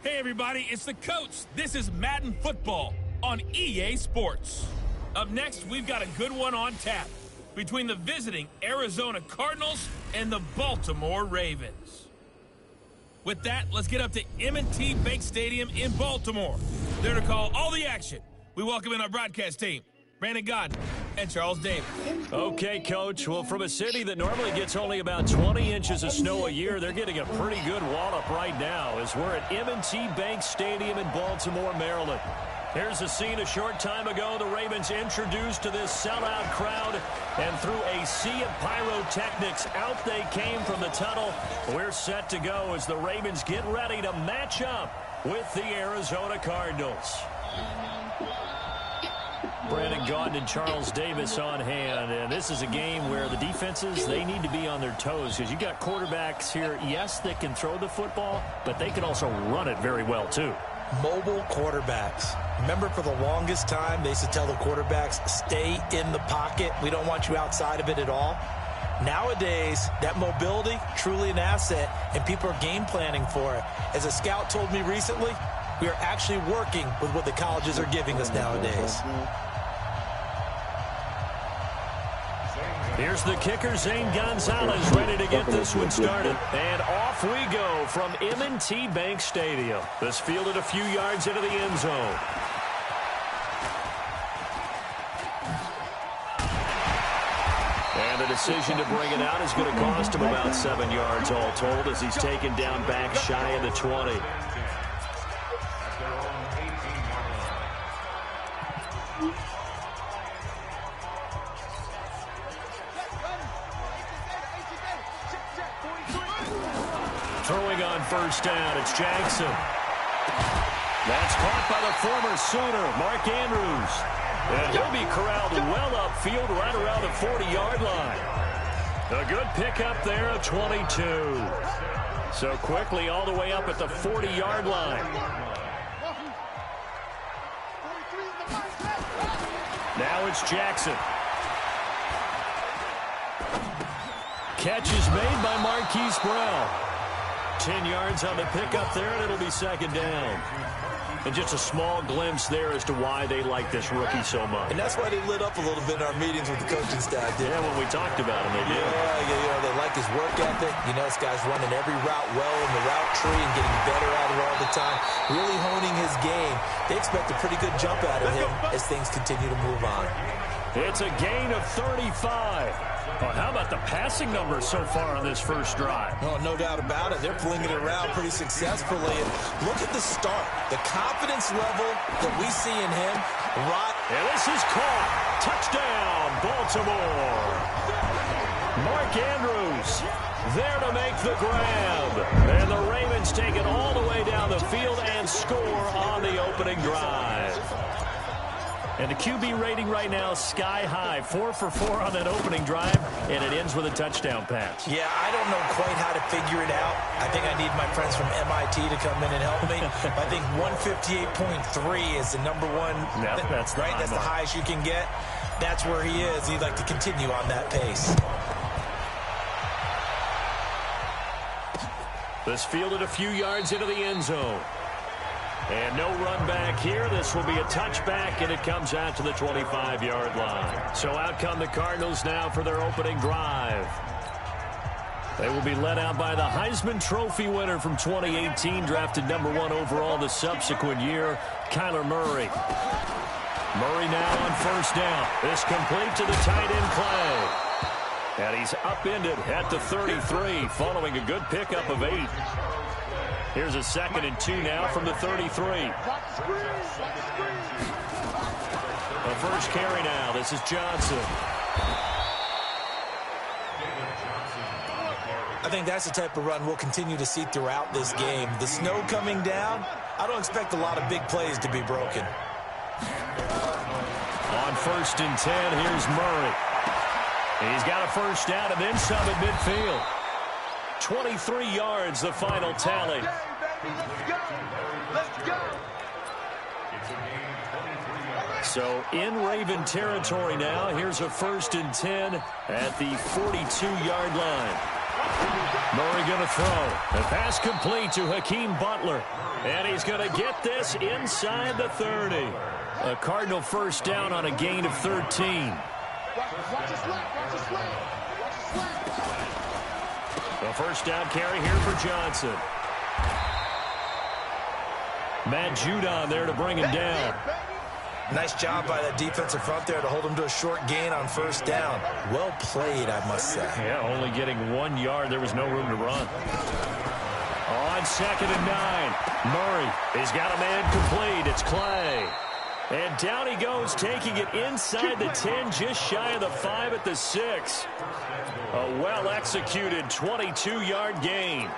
Hey everybody, it's the coach. This is Madden Football on EA Sports. Up next, we've got a good one on tap between the visiting Arizona Cardinals and the Baltimore Ravens. With that, let's get up to M&T Bank Stadium in Baltimore. There to call all the action. We welcome in our broadcast team, Brandon Godden and Charles Davis. Okay, Coach. Well, from a city that normally gets only about 20 inches of snow a year, they're getting a pretty good wallop right now as we're at M&T Bank Stadium in Baltimore, Maryland. Here's a scene a short time ago. The Ravens introduced to this sellout crowd, and through a sea of pyrotechnics, out they came from the tunnel. We're set to go as the Ravens get ready to match up with the Arizona Cardinals. Brandon Gaudin and Charles Davis on hand, and this is a game where the defenses, they need to be on their toes because you got quarterbacks here, yes, that can throw the football, but they can also run it very well too. Mobile quarterbacks. Remember, for the longest time, they used to tell the quarterbacks, stay in the pocket. We don't want you outside of it at all. Nowadays, that mobility, truly an asset, and people are game planning for it. As a scout told me recently, we are actually working with what the colleges are giving us nowadays. Here's the kicker, Zane Gonzalez, ready to get this one started. And off we go from M&T Bank Stadium. This fielded a few yards into the end zone. And the decision to bring it out is going to cost him about 7 yards all told as he's taken down back shy of the 20. Throwing on first down, it's Jackson. That's caught by the former Sooner, Mark Andrews. And he'll be corralled well upfield right around the 40-yard line. A good pickup there of 22. So quickly all the way up at the 40-yard line. Now it's Jackson. Catch is made by Marquise Brown. 10 yards on the pickup there, and it'll be second down. And just a small glimpse there as to why they like this rookie so much. And that's why they lit up a little bit in our meetings with the coaching staff. Yeah, when we talked about him, they did. Yeah, they like his work ethic. You know, this guy's running every route well in the route tree and getting better at it all the time. Really honing his game. They expect a pretty good jump out of him as things continue to move on. It's a gain of 35. Oh, how about the passing numbers so far on this first drive? Oh, no doubt about it. They're flinging it around pretty successfully. And look at the start. The confidence level that we see in him. And this is caught. Touchdown, Baltimore. Mark Andrews there to make the grab. And the Ravens take it all the way down the field and score on the opening drive. And the QB rating right now, sky high. 4 for 4 on that opening drive, and it ends with a touchdown pass. Yeah, I don't know quite how to figure it out. I think I need my friends from MIT to come in and help me. I think 158.3 is the number one. No, that's right. That's the highest you can get. That's where he is. He'd like to continue on that pace. This fielded a few yards into the end zone. And no run back here. This will be a touchback, and it comes out to the 25-yard line. So out come the Cardinals now for their opening drive. They will be led out by the Heisman Trophy winner from 2018, drafted #1 overall the subsequent year, Kyler Murray. Murray now on first down. This complete to the tight end Clay. And he's upended at the 33 following a good pickup of 8. Here's a 2nd and 2 now from the 33. The first carry now. This is Johnson. I think that's the type of run we'll continue to see throughout this game. The snow coming down, I don't expect a lot of big plays to be broken. On 1st and 10, here's Murray. He's got a first down and then some at midfield. 23 yards, the final tally. So in Raven territory now. Here's a 1st and 10 at the 42-yard line. Murray going to throw. The pass complete to Hakeem Butler. And he's going to get this inside the 30. A Cardinal first down on a gain of 13. The first down carry here for Johnson. Matt Judon there to bring him down. Nice job by that defensive front there to hold him to a short gain on first down. Well played, I must say. Yeah, only getting 1 yard. There was no room to run. On 2nd and 9, Murray. He's got a man complete. It's Clay. And down he goes, taking it inside the 10, just shy of the 5 at the 6. A well-executed 22-yard gain.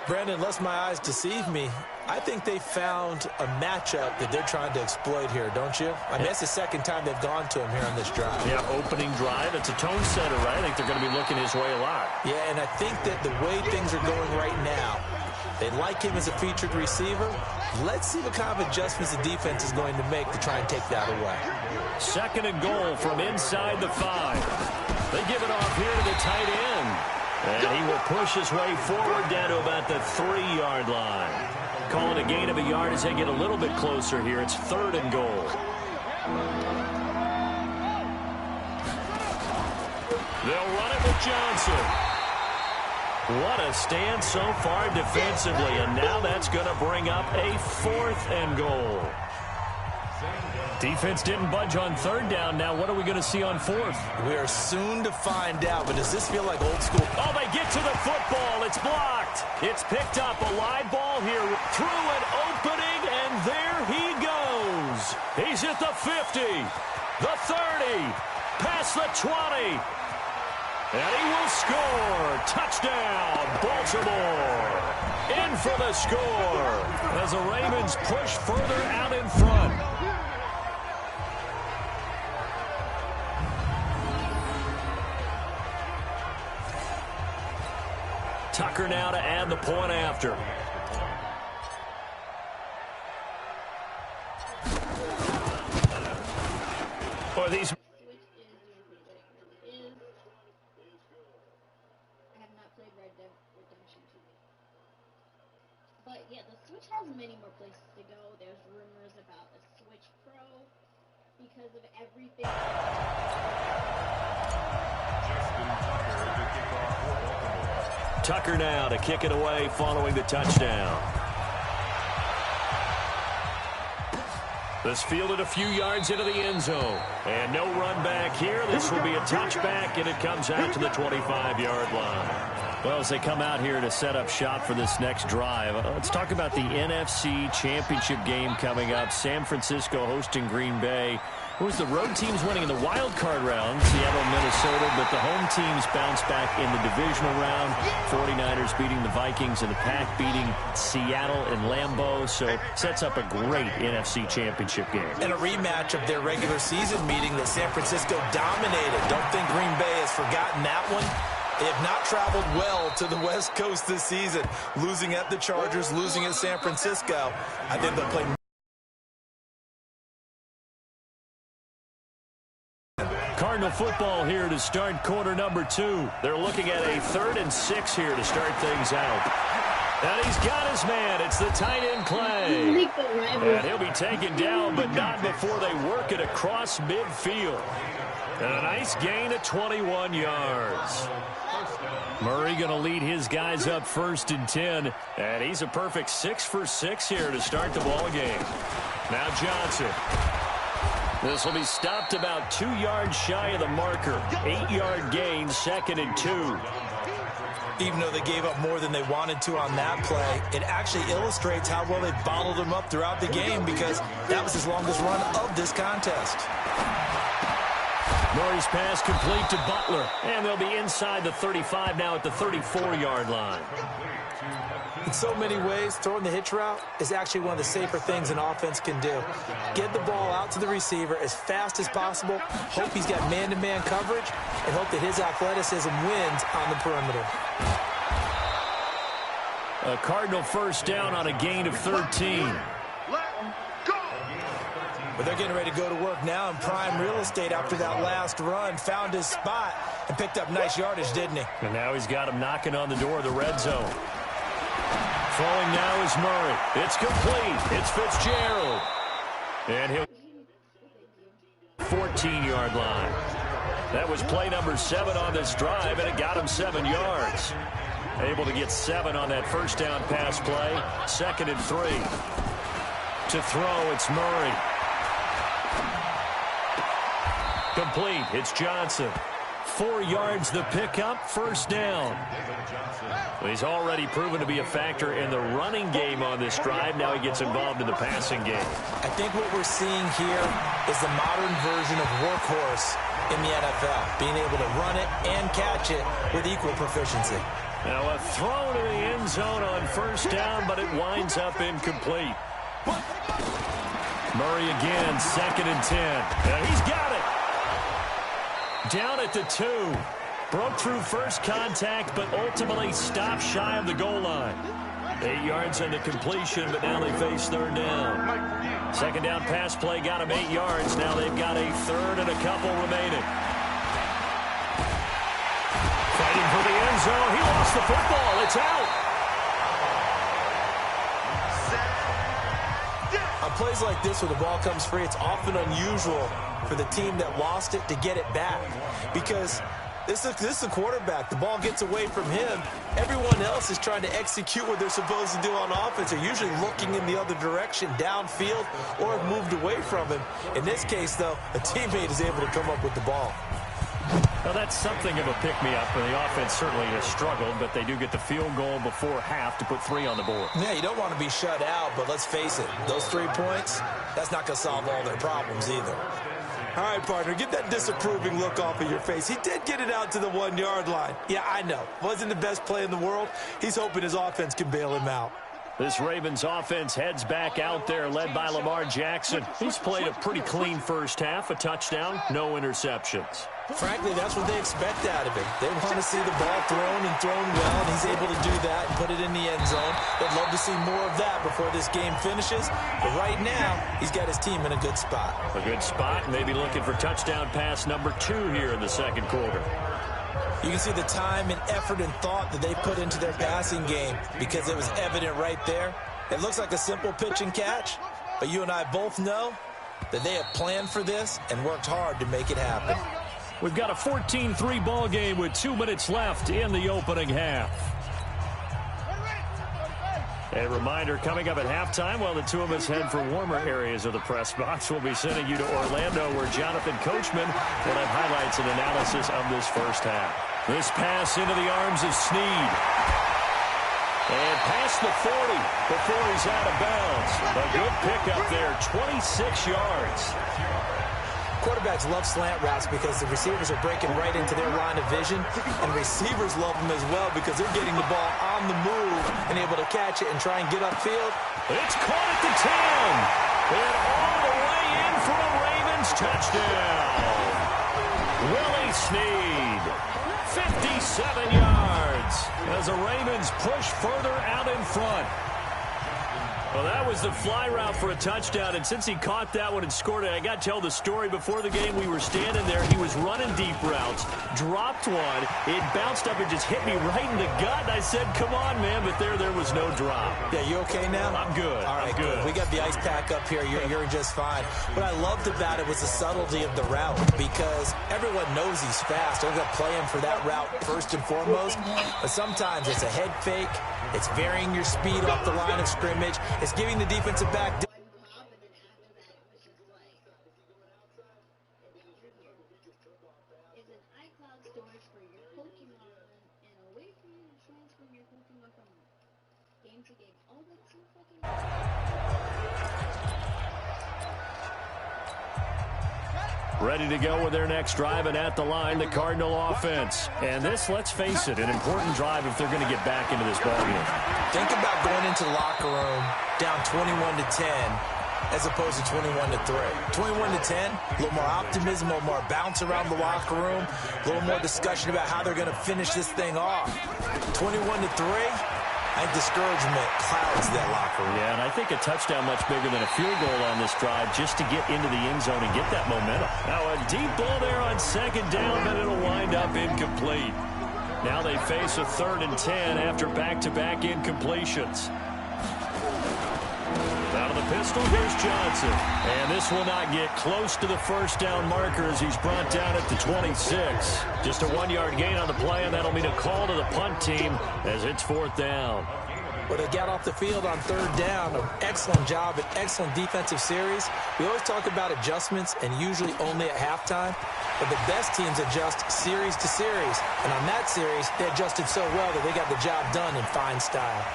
Brandon, lest my eyes deceive me, I think they found a matchup that they're trying to exploit here, don't you? I mean, that's the second time they've gone to him here on this drive. Yeah, opening drive. It's a tone setter, right? I think they're going to be looking his way a lot. Yeah, and I think that the way things are going right now, they like him as a featured receiver. Let's see what kind of adjustments the defense is going to make to try and take that away. 2nd and goal from inside the 5. They give it off here to the tight end. And he will push his way forward down to about the 3-yard line. Call it a gain of a yard as they get a little bit closer here. It's 3rd and goal. They'll run it with Johnson. What a stand so far defensively, and now that's going to bring up a 4th and goal. Defense didn't budge on 3rd down. Now what are we going to see on 4th? We are soon to find out, but does this feel like old school? Oh, they get to the football. It's blocked. It's picked up. A live ball here through an opening, and there he goes. He's at the 50, the 30, past the 20. And he will score. Touchdown, Baltimore. In for the score as the Ravens push further out in front. Tucker now to add the point after. Or these. But yeah, the Switch has many more places to go. There's rumors about the Switch Pro because of everything. Tucker now to kick it away following the touchdown. This fielded a few yards into the end zone. And no run back here. This will be a touchback, and it comes out to the 25-yard line. Well, as they come out here to set up shop for this next drive, let's talk about the NFC Championship game coming up. San Francisco hosting Green Bay. It was the road teams winning in the wild card round, Seattle, Minnesota, but the home teams bounced back in the divisional round. 49ers beating the Vikings and the Pack beating Seattle and Lambeau. So sets up a great NFC Championship game. And a rematch of their regular season meeting that San Francisco dominated. Don't think Green Bay has forgotten that one. They have not traveled well to the West Coast this season. Losing at the Chargers, losing at San Francisco. I think they'll play. Cardinal football here to start quarter number 2. They're looking at a 3rd and 6 here to start things out. And he's got his man. It's the tight end Clay. And he'll be taken down, but not before they work it across midfield. And a nice gain of 21 yards. Murray going to lead his guys up 1st and 10. And he's a perfect 6 for 6 here to start the ball game. Now Johnson. This will be stopped about 2 yards shy of the marker. 8-yard gain, 2nd and 2. Even though they gave up more than they wanted to on that play, it actually illustrates how well they bottled him up throughout the game because that was his longest run of this contest. Murray's pass complete to Butler. And they'll be inside the 35 now at the 34-yard line. In so many ways, throwing the hitch route is actually one of the safer things an offense can do. Get the ball out to the receiver as fast as possible, hope he's got man-to-man coverage, and hope that his athleticism wins on the perimeter. A Cardinal 1st down on a gain of 13. But they're getting ready to go to work now in prime real estate after that last run. Found his spot and picked up nice yardage, didn't he? And now he's got him knocking on the door of the red zone. Throwing now is Murray. It's complete. It's Fitzgerald. And he'll 14-yard line. That was play number 7 on this drive, and it got him 7 yards. Able to get 7 on that 1st down pass play. 2nd and 3. To throw, it's Murray. Complete. It's Johnson. 4 yards the pickup, first down. He's already proven to be a factor in the running game on this drive. Now he gets involved in the passing game. I think what we're seeing here is the modern version of workhorse in the NFL, being able to run it and catch it with equal proficiency. Now a throw to the end zone on first down, but it winds up incomplete. Murray again, 2nd and 10. And he's got it. Down at the 2. Broke through first contact, but ultimately stopped shy of the goal line. 8 yards on the completion, but now they face third down. Second down pass play got him 8 yards. Now they've got a third and a couple remaining. Fighting for the end zone. He lost the football. It's out. On plays like this where the ball comes free, it's often unusual for the team that lost it to get it back, because this is the quarterback. The ball gets away from him. Everyone else is trying to execute what they're supposed to do on offense. They're usually looking in the other direction, downfield, or have moved away from him. In this case, though, a teammate is able to come up with the ball. Well, that's something of a pick-me-up, and the offense certainly has struggled, but they do get the field goal before half to put 3 on the board. Yeah, you don't want to be shut out, but let's face it, those 3 points, that's not going to solve all their problems either. All right, partner, get that disapproving look off of your face. He did get it out to the 1-yard line. Yeah, I know. Wasn't the best play in the world. He's hoping his offense can bail him out. This Ravens offense heads back out there, led by Lamar Jackson. He's played a pretty clean first half, a touchdown, no interceptions. Frankly, that's what they expect out of him. They want to see the ball thrown and thrown well, and he's able to do that and put it in the end zone. They'd love to see more of that before this game finishes. But right now, he's got his team in a good spot. A good spot, maybe looking for touchdown pass number 2 here in the second quarter. You can see the time and effort and thought that they put into their passing game because it was evident right there. It looks like a simple pitch and catch, but you and I both know that they have planned for this and worked hard to make it happen. We've got a 14-3 ball game with 2 minutes left in the opening half. A reminder, coming up at halftime, while the two of us head for warmer areas of the press box, we'll be sending you to Orlando, where Jonathan Coachman will have highlights and analysis of this first half. This pass into the arms of Snead. And past the 40 before he's out of bounds. A good pickup there, 26 yards. Quarterbacks love slant routes because the receivers are breaking right into their line of vision, and receivers love them as well because they're getting the ball on the move and able to catch it and try and get upfield. It's caught at the 10, and all the way in for a Ravens touchdown. Willie Snead, 57 yards as the Ravens push further out in front. Well, that was the fly route for a touchdown, and since he caught that one and scored it, I got to tell the story. Before the game, we were standing there. He was running deep routes, dropped one. It bounced up and just hit me right in the gut. And I said, come on, man, but there was no drop. Yeah, you okay now? I'm good. All right, I'm good. We got the ice pack up here. You're just fine. What I loved about it was the subtlety of the route, because everyone knows he's fast. They're going to play him for that route first and foremost, but sometimes it's a head fake. It's varying your speed off the line of scrimmage. It's giving the defensive back. Ready to go with their next drive, and at the line, the Cardinal offense. And this, let's face it, an important drive if they're going to get back into this ballgame. Think about going into the locker room down 21-10 as opposed to 21-3. 21-10, a little more optimism, a little more bounce around the locker room, a little more discussion about how they're going to finish this thing off. 21-3. I think discouragement clouds that locker room. Yeah, and I think a touchdown much bigger than a field goal on this drive just to get into the end zone and get that momentum. Now a deep ball there on second down, but it'll wind up incomplete. Now they face a 3rd and 10 after back-to-back incompletions. Out of the pistol, here's Johnson. And this will not get close to the first down marker as he's brought down at the 26. Just a 1-yard gain on the play, and that'll mean a call to the punt team as it's 4th down. Well, they got off the field on third down. An excellent job, an excellent defensive series. We always talk about adjustments, and usually only at halftime. But the best teams adjust series to series. And on that series, they adjusted so well that they got the job done in fine style.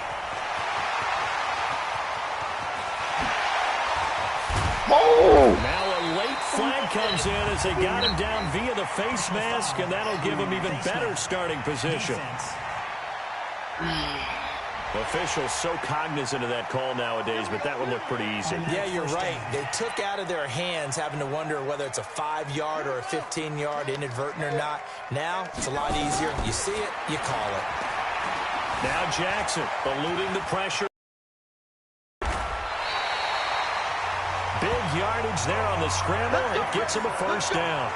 Now a late flag comes in as they got him down via the face mask, and that'll give him even better starting position. Officials so cognizant of that call nowadays, but that would look pretty easy. Yeah, you're right. They took out of their hands having to wonder whether it's a 5-yard or a 15-yard inadvertent or not. Now it's a lot easier. You see it, you call it. Now Jackson eluding the pressure. Big yardage there on the scramble. It gets him a first down.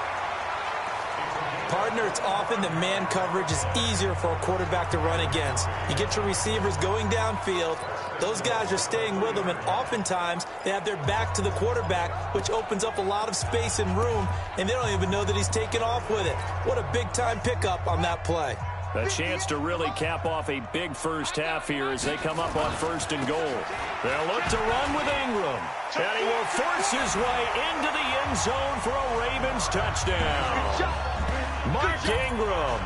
Partner, it's often that man coverage is easier for a quarterback to run against. You get your receivers going downfield. Those guys are staying with them, and oftentimes they have their back to the quarterback, which opens up a lot of space and room, and they don't even know that he's taken off with it. What a big-time pickup on that play. A chance to really cap off a big first half here as they come up on 1st and goal. They'll look to run with Ingram, and he will force his way into the end zone for a Ravens touchdown. Mark Ingram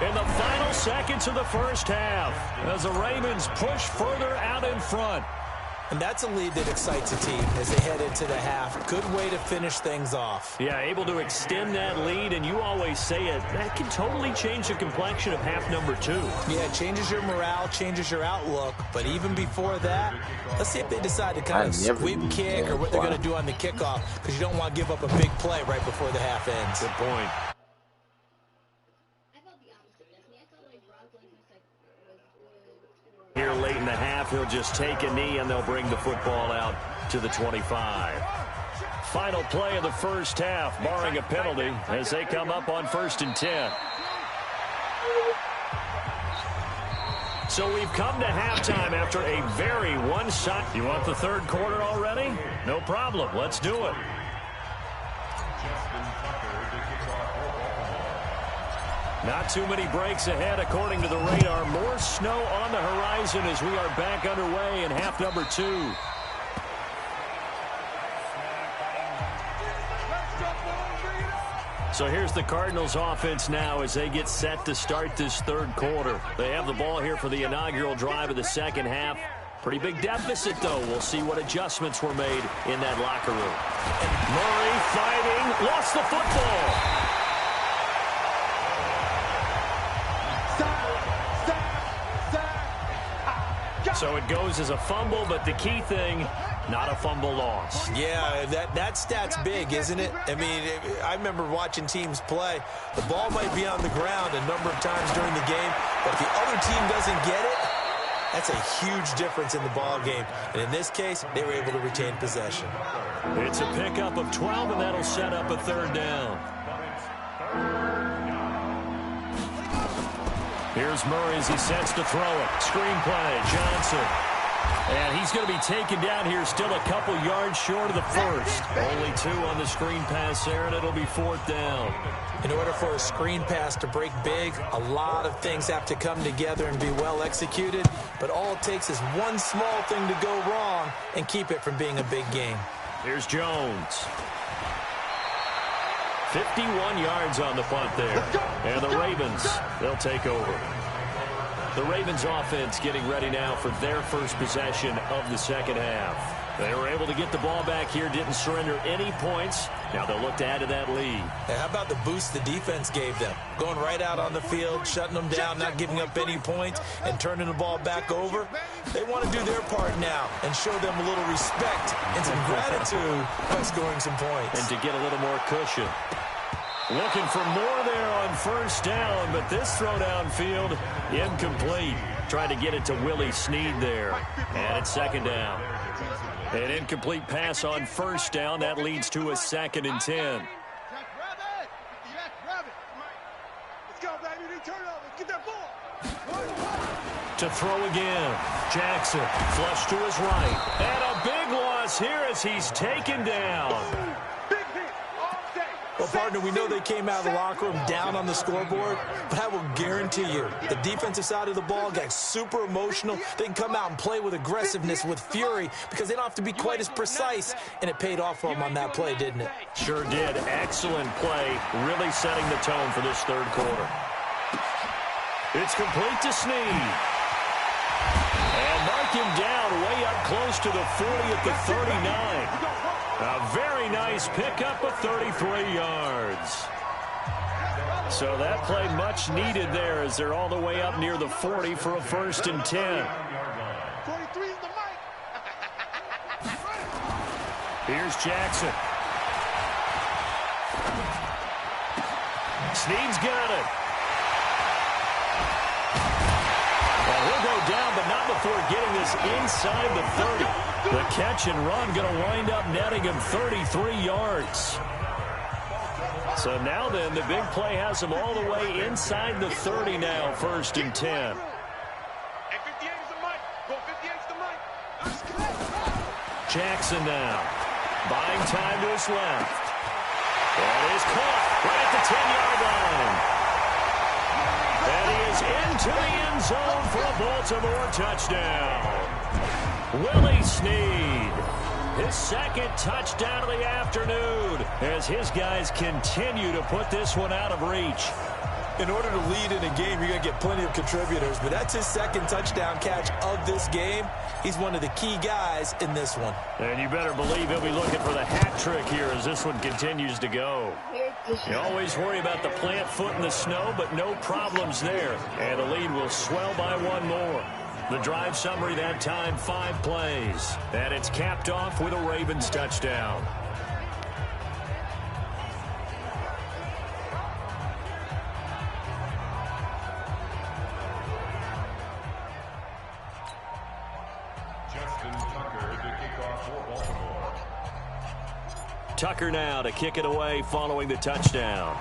in the final seconds of the first half as the Ravens push further out in front. And that's a lead that excites a team as they head into the half. Good way to finish things off. Yeah, able to extend that lead, and you always say it, that can totally change the complexion of half number 2. Yeah, it changes your morale, changes your outlook. But even before that, let's see if they decide to kind of squib kick or what they're going to do on the kickoff, because you don't want to give up a big play right before the half ends. Good point. Here late in the half, he'll just take a knee, and they'll bring the football out to the 25. Final play of the first half, barring a penalty, as they come up on 1st and 10. So we've come to halftime after a very one-sided. You want the third quarter already? No problem. Let's do it. Not too many breaks ahead, according to the radar. More snow on the horizon as we are back underway in half number 2. So here's the Cardinals offense now as they get set to start this third quarter. They have the ball here for the inaugural drive of the second half. Pretty big deficit, though. We'll see what adjustments were made in that locker room. Murray fighting, lost the football. So it goes as a fumble, but the key thing, not a fumble loss. Yeah, that stat's big, isn't it? I mean, I remember watching teams play. The ball might be on the ground a number of times during the game, but if the other team doesn't get it, that's a huge difference in the ball game. And in this case, they were able to retain possession. It's a pickup of 12, and that'll set up a third down. Here's Murray as he sets to throw it. Screen play, Johnson. And he's going to be taken down here, still a couple yards short of the first. Only 2 on the screen pass there, and it'll be 4th down. In order for a screen pass to break big, a lot of things have to come together and be well executed. But all it takes is one small thing to go wrong and keep it from being a big game. Here's Jones. 51 yards on the punt there. And the Ravens, they'll take over. The Ravens offense getting ready now for their first possession of the second half. They were able to get the ball back here, didn't surrender any points. Now they'll look to add to that lead. And how about the boost the defense gave them? Going right out on the field, shutting them down, not giving up any points, and turning the ball back over. They want to do their part now and show them a little respect and some gratitude by scoring some points. And to get a little more cushion. Looking for more there on first down, but this throw downfield, incomplete. Trying to get it to Willie Snead there. And it's second down. An incomplete pass on first down. That leads to a 2nd and 10. To throw again. Jackson flush to his right. And a big loss here as he's taken down. Well, partner, we know they came out of the locker room down on the scoreboard, but I will guarantee you the defensive side of the ball got super emotional. They can come out and play with aggressiveness, with fury, because they don't have to be quite as precise, and it paid off for them on that play, didn't it? Sure did. Excellent play, really setting the tone for this third quarter. It's complete to Snead. And mark him down way up close to the 40 at the 39. A very nice pickup of 33 yards. So that play much needed there as they're all the way up near the 40 for a 1st and 10. Here's Jackson. Snead's got it. Well, he'll go down, but not before getting this inside the 30. The catch and run going to wind up netting him 33 yards. So now then, the big play has him all the way inside the 30 now, 1st and 10. Jackson now, buying time to his left. That is caught right at the 10-yard line. And he is into the end zone for a Baltimore touchdown. Willie Snead, his 2nd touchdown of the afternoon as his guys continue to put this one out of reach. In order to lead in a game, you're going to get plenty of contributors, but that's his 2nd touchdown catch of this game. He's one of the key guys in this one. And you better believe he'll be looking for the hat trick here as this one continues to go. You always worry about the plant foot in the snow, but no problems there. And the lead will swell by one more. The drive summary that time, 5 plays. And it's capped off with a Ravens touchdown. Tucker now to kick it away following the touchdown.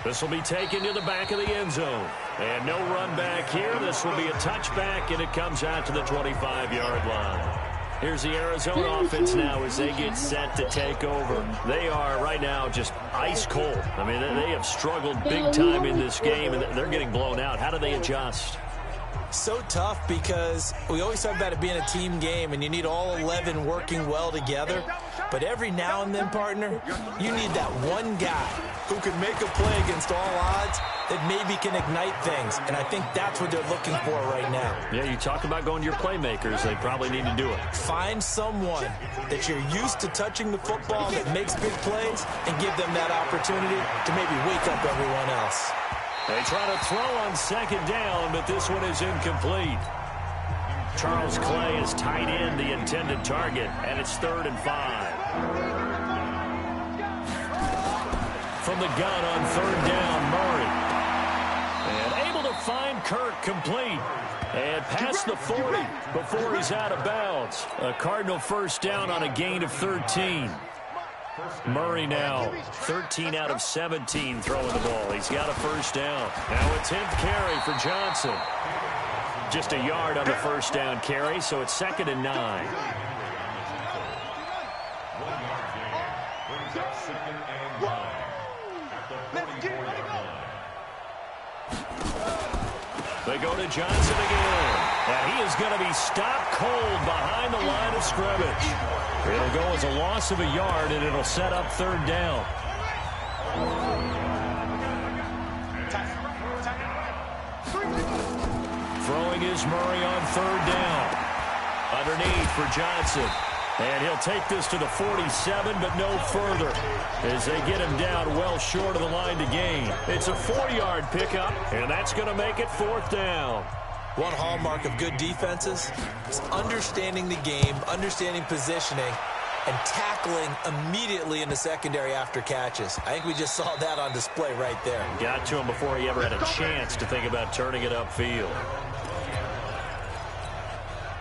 This will be taken to the back of the end zone. And no run back here. This will be a touchback, and it comes out to the 25-yard line. Here's the Arizona offense now as they get set to take over. They are right now just ice cold. I mean, they have struggled big time in this game, and they're getting blown out. How do they adjust? So tough because we always talk about it being a team game and you need all 11 working well together. But every now and then, partner, you need that one guy who can make a play against all odds that maybe can ignite things. And I think that's what they're looking for right now. Yeah, you talk about going to your playmakers. They probably need to do it. Find someone that you're used to touching the football that makes big plays and give them that opportunity to maybe wake up everyone else. They try to throw on 2nd down, but this one is incomplete. Charles Clay is tight end, the intended target, and it's 3rd and 5. From the gun on 3rd down, Murray. And able to find Kirk complete. And past the 40 before he's out of bounds. A Cardinal 1st down on a gain of 13. Murray now 13 out of 17 throwing the ball. He's got a 1st down. Now a 10th carry for Johnson. Just a yard on the 1st down carry, so it's 2nd and 9. They go to Johnson again. And he is going to be stopped cold behind the line of scrimmage. It'll go as a loss of a yard, and it'll set up 3rd down. Throwing is Murray on 3rd down. Underneath for Johnson. And he'll take this to the 47, but no further as they get him down well short of the line to gain. It's a 4-yard pickup, and that's going to make it 4th down. One hallmark of good defenses is understanding the game, understanding positioning, and tackling immediately in the secondary after catches. I think we just saw that on display right there. Got to him before he ever had a chance to think about turning it upfield.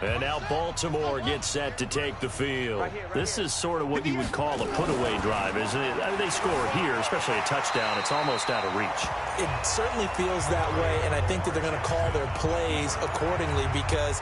And now Baltimore gets set to take the field. This is sort of what you would call a put-away drive, isn't it? I mean, they score here, especially a touchdown. It's almost out of reach. It certainly feels that way, and I think that they're going to call their plays accordingly because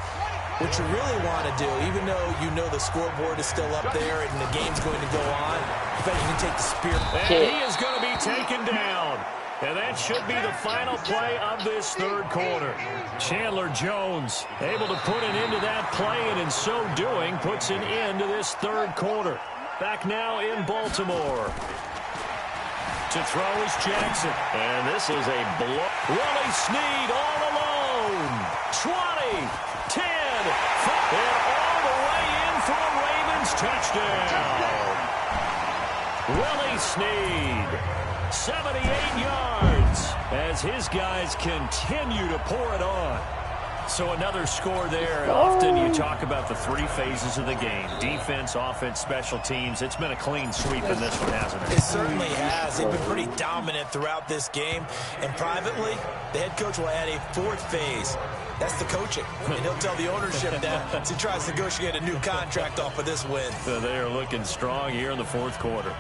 What you really want to do, even though you know the scoreboard is still up there and the game's going to go on, you bet you can take the spear. And he is going to be taken down. And that should be the final play of this third quarter. Chandler Jones able to put an end to that play, and in so doing, puts an end to this third quarter. Back now in Baltimore. To throw is Jackson. And this is a blow. Willie Snead all alone. 20, 10, 5, and all the way in for a Ravens touchdown. Willie Snead, 78 yards, as his guys continue to pour it on. So another score there. Often you talk about the three phases of the game: defense, offense, special teams. It's been a clean sweep in this one, hasn't it? It certainly has. They've been pretty dominant throughout this game. And privately, the head coach will add a fourth phase. That's the coaching. And he'll tell the ownership that as he tries to negotiate a new contract off of this win. So they are looking strong here in the fourth quarter.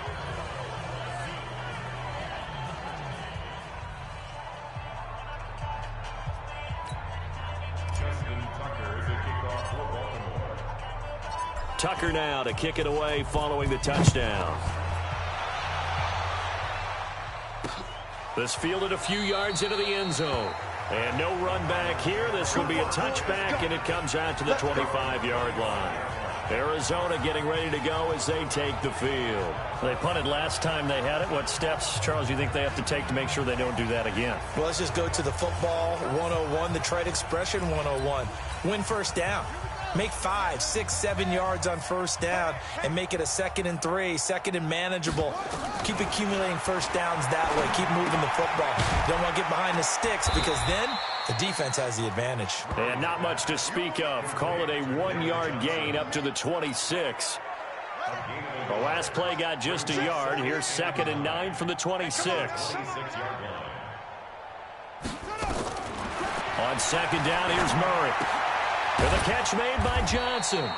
Tucker now to kick it away following the touchdown. This fielded a few yards into the end zone. And no run back here. This will be a touchback, and it comes out to the 25-yard line. Arizona getting ready to go as they take the field. They punted last time they had it. What steps, Charles, do you think they have to take to make sure they don't do that again? Well, let's just go to the football 101, the trade expression 101. Win first down. Make 5, 6, 7 yards on first down and make it a 2nd and 3, 2nd and manageable. Keep accumulating first downs that way. Keep moving the football. You don't want to get behind the sticks because then the defense has the advantage. And not much to speak of. Call it a 1-yard gain up to the 26. The last play got just a yard. Here's 2nd and 9 from the 26. On 2nd down, here's Murray. With a catch made by Johnson.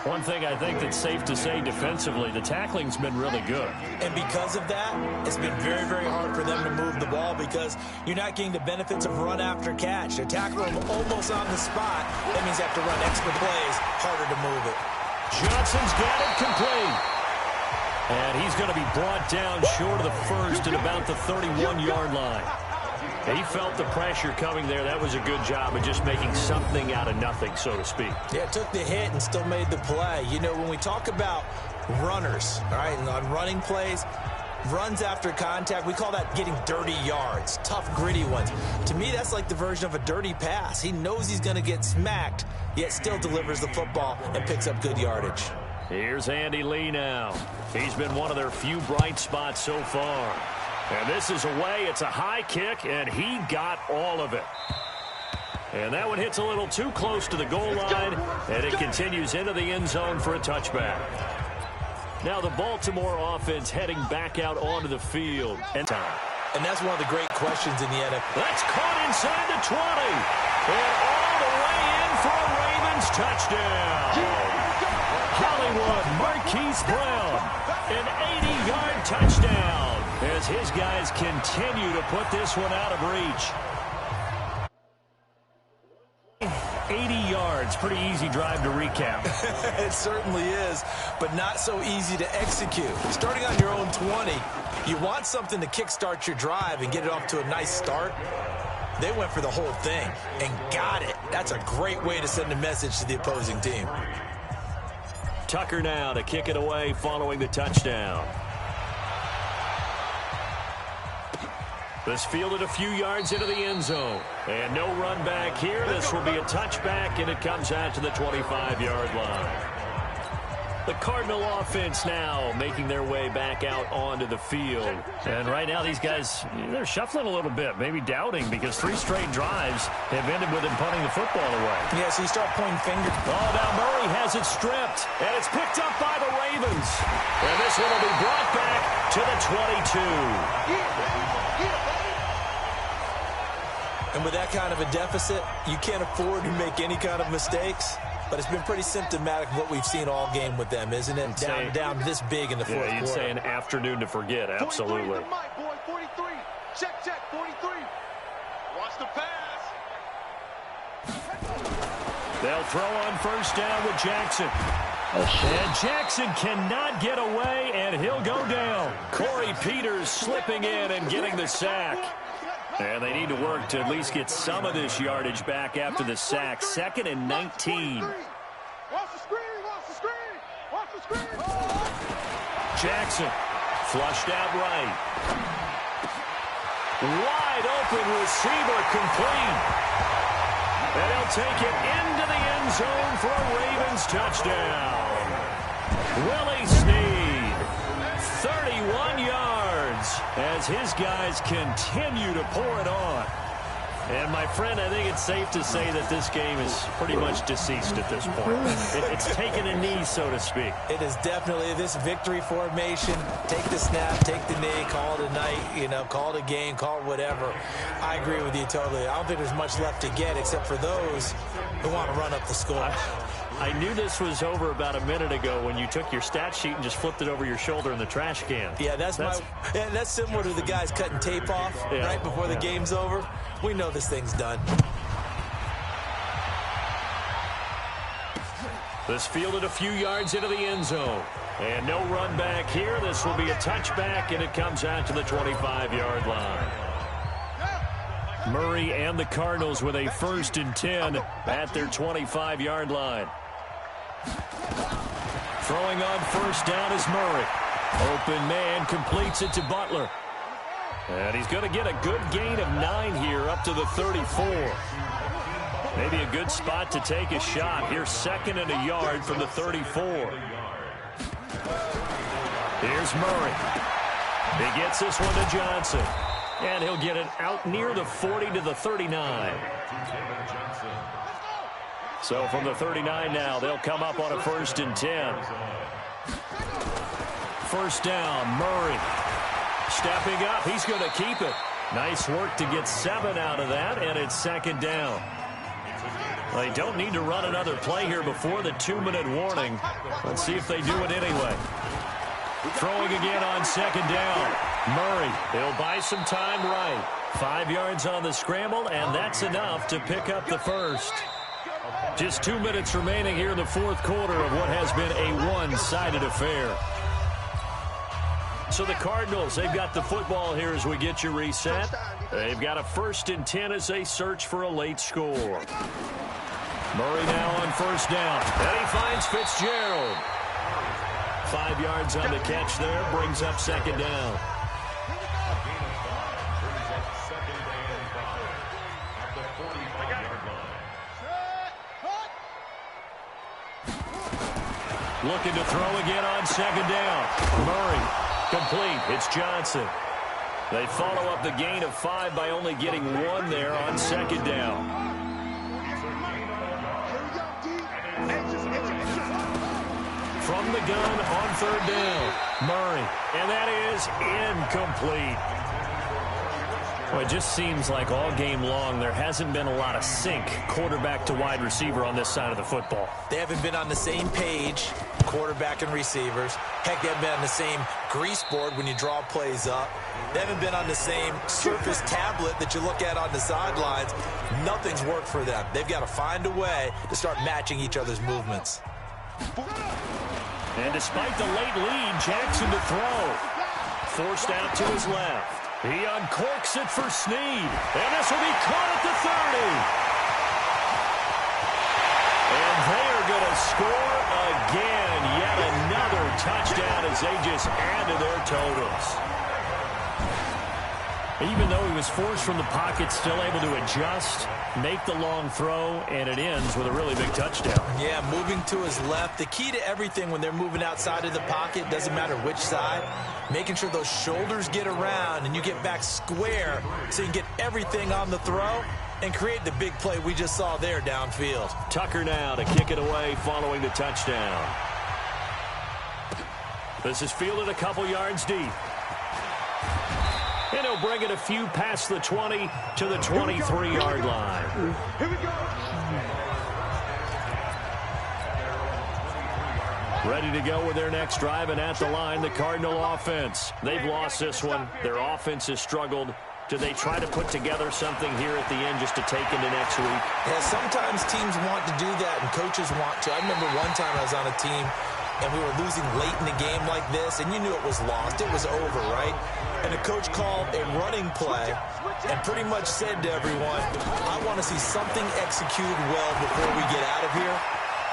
One thing I think that's safe to say defensively, the tackling's been really good. And because of that, it's been very, very hard for them to move the ball because you're not getting the benefits of run after catch. They tackle them almost on the spot. That means you have to run extra plays, harder to move it. Johnson's got it complete. And he's going to be brought down short of the first at about the 31-yard line. He felt the pressure coming there. That was a good job of just making something out of nothing, so to speak. Yeah, took the hit and still made the play. You know, when we talk about runners, all right, and on running plays, runs after contact, we call that getting dirty yards, tough, gritty ones. To me, that's like the version of a dirty pass. He knows he's going to get smacked, yet still delivers the football and picks up good yardage. Here's Andy Lee now. He's been one of their few bright spots so far. And this is away. It's a high kick, and he got all of it. And that one hits a little too close to the goal line, and it continues into the end zone for a touchback. Now the Baltimore offense heading back out onto the field. And that's one of the great questions in the NFL. That's caught inside the 20. And all the way in for a Ravens touchdown. Hollywood Marquise Brown, an 80-yard touchdown, as his guys continue to put this one out of reach. 80 yards, pretty easy drive to recap. It certainly is, but not so easy to execute. Starting on your own 20, you want something to kickstart your drive and get it off to a nice start. They went for the whole thing and got it. That's a great way to send a message to the opposing team. Tucker now to kick it away following the touchdown. This fielded a few yards into the end zone. And no run back here. This will be a touchback, and it comes out to the 25-yard line. The Cardinal offense now making their way back out onto the field. And right now these guys, they're shuffling a little bit, maybe doubting, because 3 straight drives have ended with them punting the football away. Yeah, so you start pointing fingers. Oh, now Murray has it stripped, and it's picked up by the Ravens. And this one will be brought back to the 22. And with that kind of a deficit, you can't afford to make any kind of mistakes. But it's been pretty symptomatic of what we've seen all game with them, isn't it? Down this big in the fourth quarter. You'd say an afternoon to forget, absolutely. 43, 43. Check, 43. Watch the pass. They'll throw on first down with Jackson. And Jackson cannot get away, and he'll go down. Corey Peters slipping in and getting the sack. And they need to work to at least get some of this yardage back after the sack. 2nd and 19. Jackson flushed out right. Wide open receiver complete. And he'll take it into the end zone for a Ravens touchdown. Willie Snead, 31 yards as his guys continue to pour it on. And, my friend, I think it's safe to say that this game is pretty much deceased at this point. It's taken a knee, so to speak. It is definitely this victory formation. Take the snap, take the knee, call it a night, call it a game, call it whatever. I agree with you totally. I don't think there's much left to get except for those who want to run up the score. I knew this was over about a minute ago when you took your stat sheet and just flipped it over your shoulder in the trash can. Yeah, that's similar to the guys cutting tape off right before the game's over. We know this thing's done. This fielded a few yards into the end zone. And no run back here. This will be a touchback, and it comes out to the 25-yard line. Murray and the Cardinals with a 1st and 10 at their 25-yard line. Throwing on first down is Murray. Open man completes it to Butler. And he's going to get a good gain of 9 here up to the 34. Maybe a good spot to take a shot. Here's 2nd and a yard from the 34. Here's Murray. He gets this one to Johnson. And he'll get it out near the 40 to the 39. So from the 39 now, they'll come up on a 1st and 10. First down, Murray. Stepping up, he's going to keep it. Nice work to get 7 out of that, and it's 2nd down. They don't need to run another play here before the 2-minute warning. Let's see if they do it anyway. Throwing again on 2nd down. Murray, he'll buy some time right. 5 yards on the scramble, and that's enough to pick up the first. Just 2 minutes remaining here in the 4th quarter of what has been a one-sided affair. So the Cardinals, they've got the football here as we get you reset. They've got a 1st and 10 as they search for a late score. Murray now on first down. And he finds Fitzgerald. 5 yards on the catch there, brings up 2nd down. Looking to throw again on 2nd down. Murray, complete. It's Johnson. They follow up the gain of 5 by only getting 1 there on 2nd down. From the gun on 3rd down. Murray, and that is incomplete. Well, it just seems like all game long there hasn't been a lot of sync quarterback to wide receiver on this side of the football. They haven't been on the same page, quarterback and receivers. Heck, they haven't been on the same grease board when you draw plays up. They haven't been on the same surface tablet that you look at on the sidelines. Nothing's worked for them. They've got to find a way to start matching each other's movements. And despite the late lead, Jackson to throw. Forced out to his left. He uncorks it for Snead. And this will be caught at the 30. And they are going to score again. Yet another touchdown as they just add to their totals. Even though he was forced from the pocket, still able to adjust, make the long throw, and it ends with a really big touchdown. Yeah, moving to his left. The key to everything when they're moving outside of the pocket, doesn't matter which side, making sure those shoulders get around and you get back square so you can get everything on the throw and create the big play we just saw there downfield. Tucker now to kick it away following the touchdown. This is fielded a couple yards deep. And he'll bring it a few past the 20 to the 23-yard line. Here we go. Ready to go with their next drive, and at the line, the Cardinal offense. They've lost this one. Their offense has struggled do they try to put together something here at the end just to take into next week? Yeah, sometimes teams want to do that and coaches want to. I remember one time I was on a team and we were losing late in the game like this, and you knew it was lost. It was over, right? And the coach called a running play and pretty much said to everyone, I want to see something executed well before we get out of here.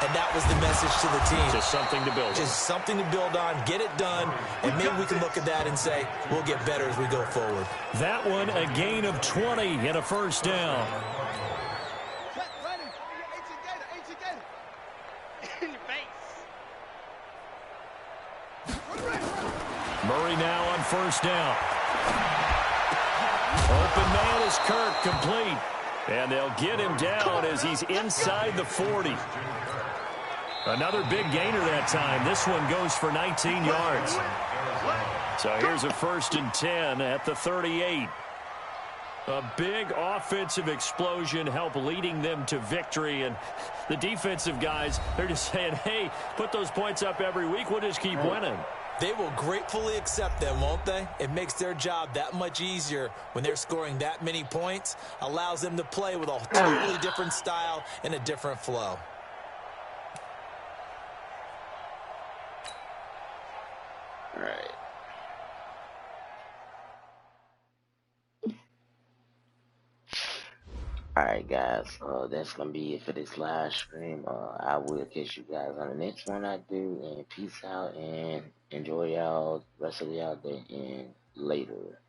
And that was the message to the team. Just something to build on. Just something to build on, get it done, and maybe we can look at that and say, we'll get better as we go forward. That one, a gain of 20 and a first down. Murray now on first down. Open man is Kirk, complete. And they'll get him down as he's inside the 40. Another big gainer that time. This one goes for 19 yards. So here's a 1st and 10 at the 38. A big offensive explosion helped leading them to victory. And the defensive guys, they're just saying, hey, put those points up every week. We'll just keep winning. They will gratefully accept them, won't they? It makes their job that much easier when they're scoring that many points. Allows them to play with a totally different style and a different flow. All right. Alright guys, that's gonna be it for this live stream. I will catch you guys on the next one I do, and peace out and enjoy y'all rest of y'all day and later.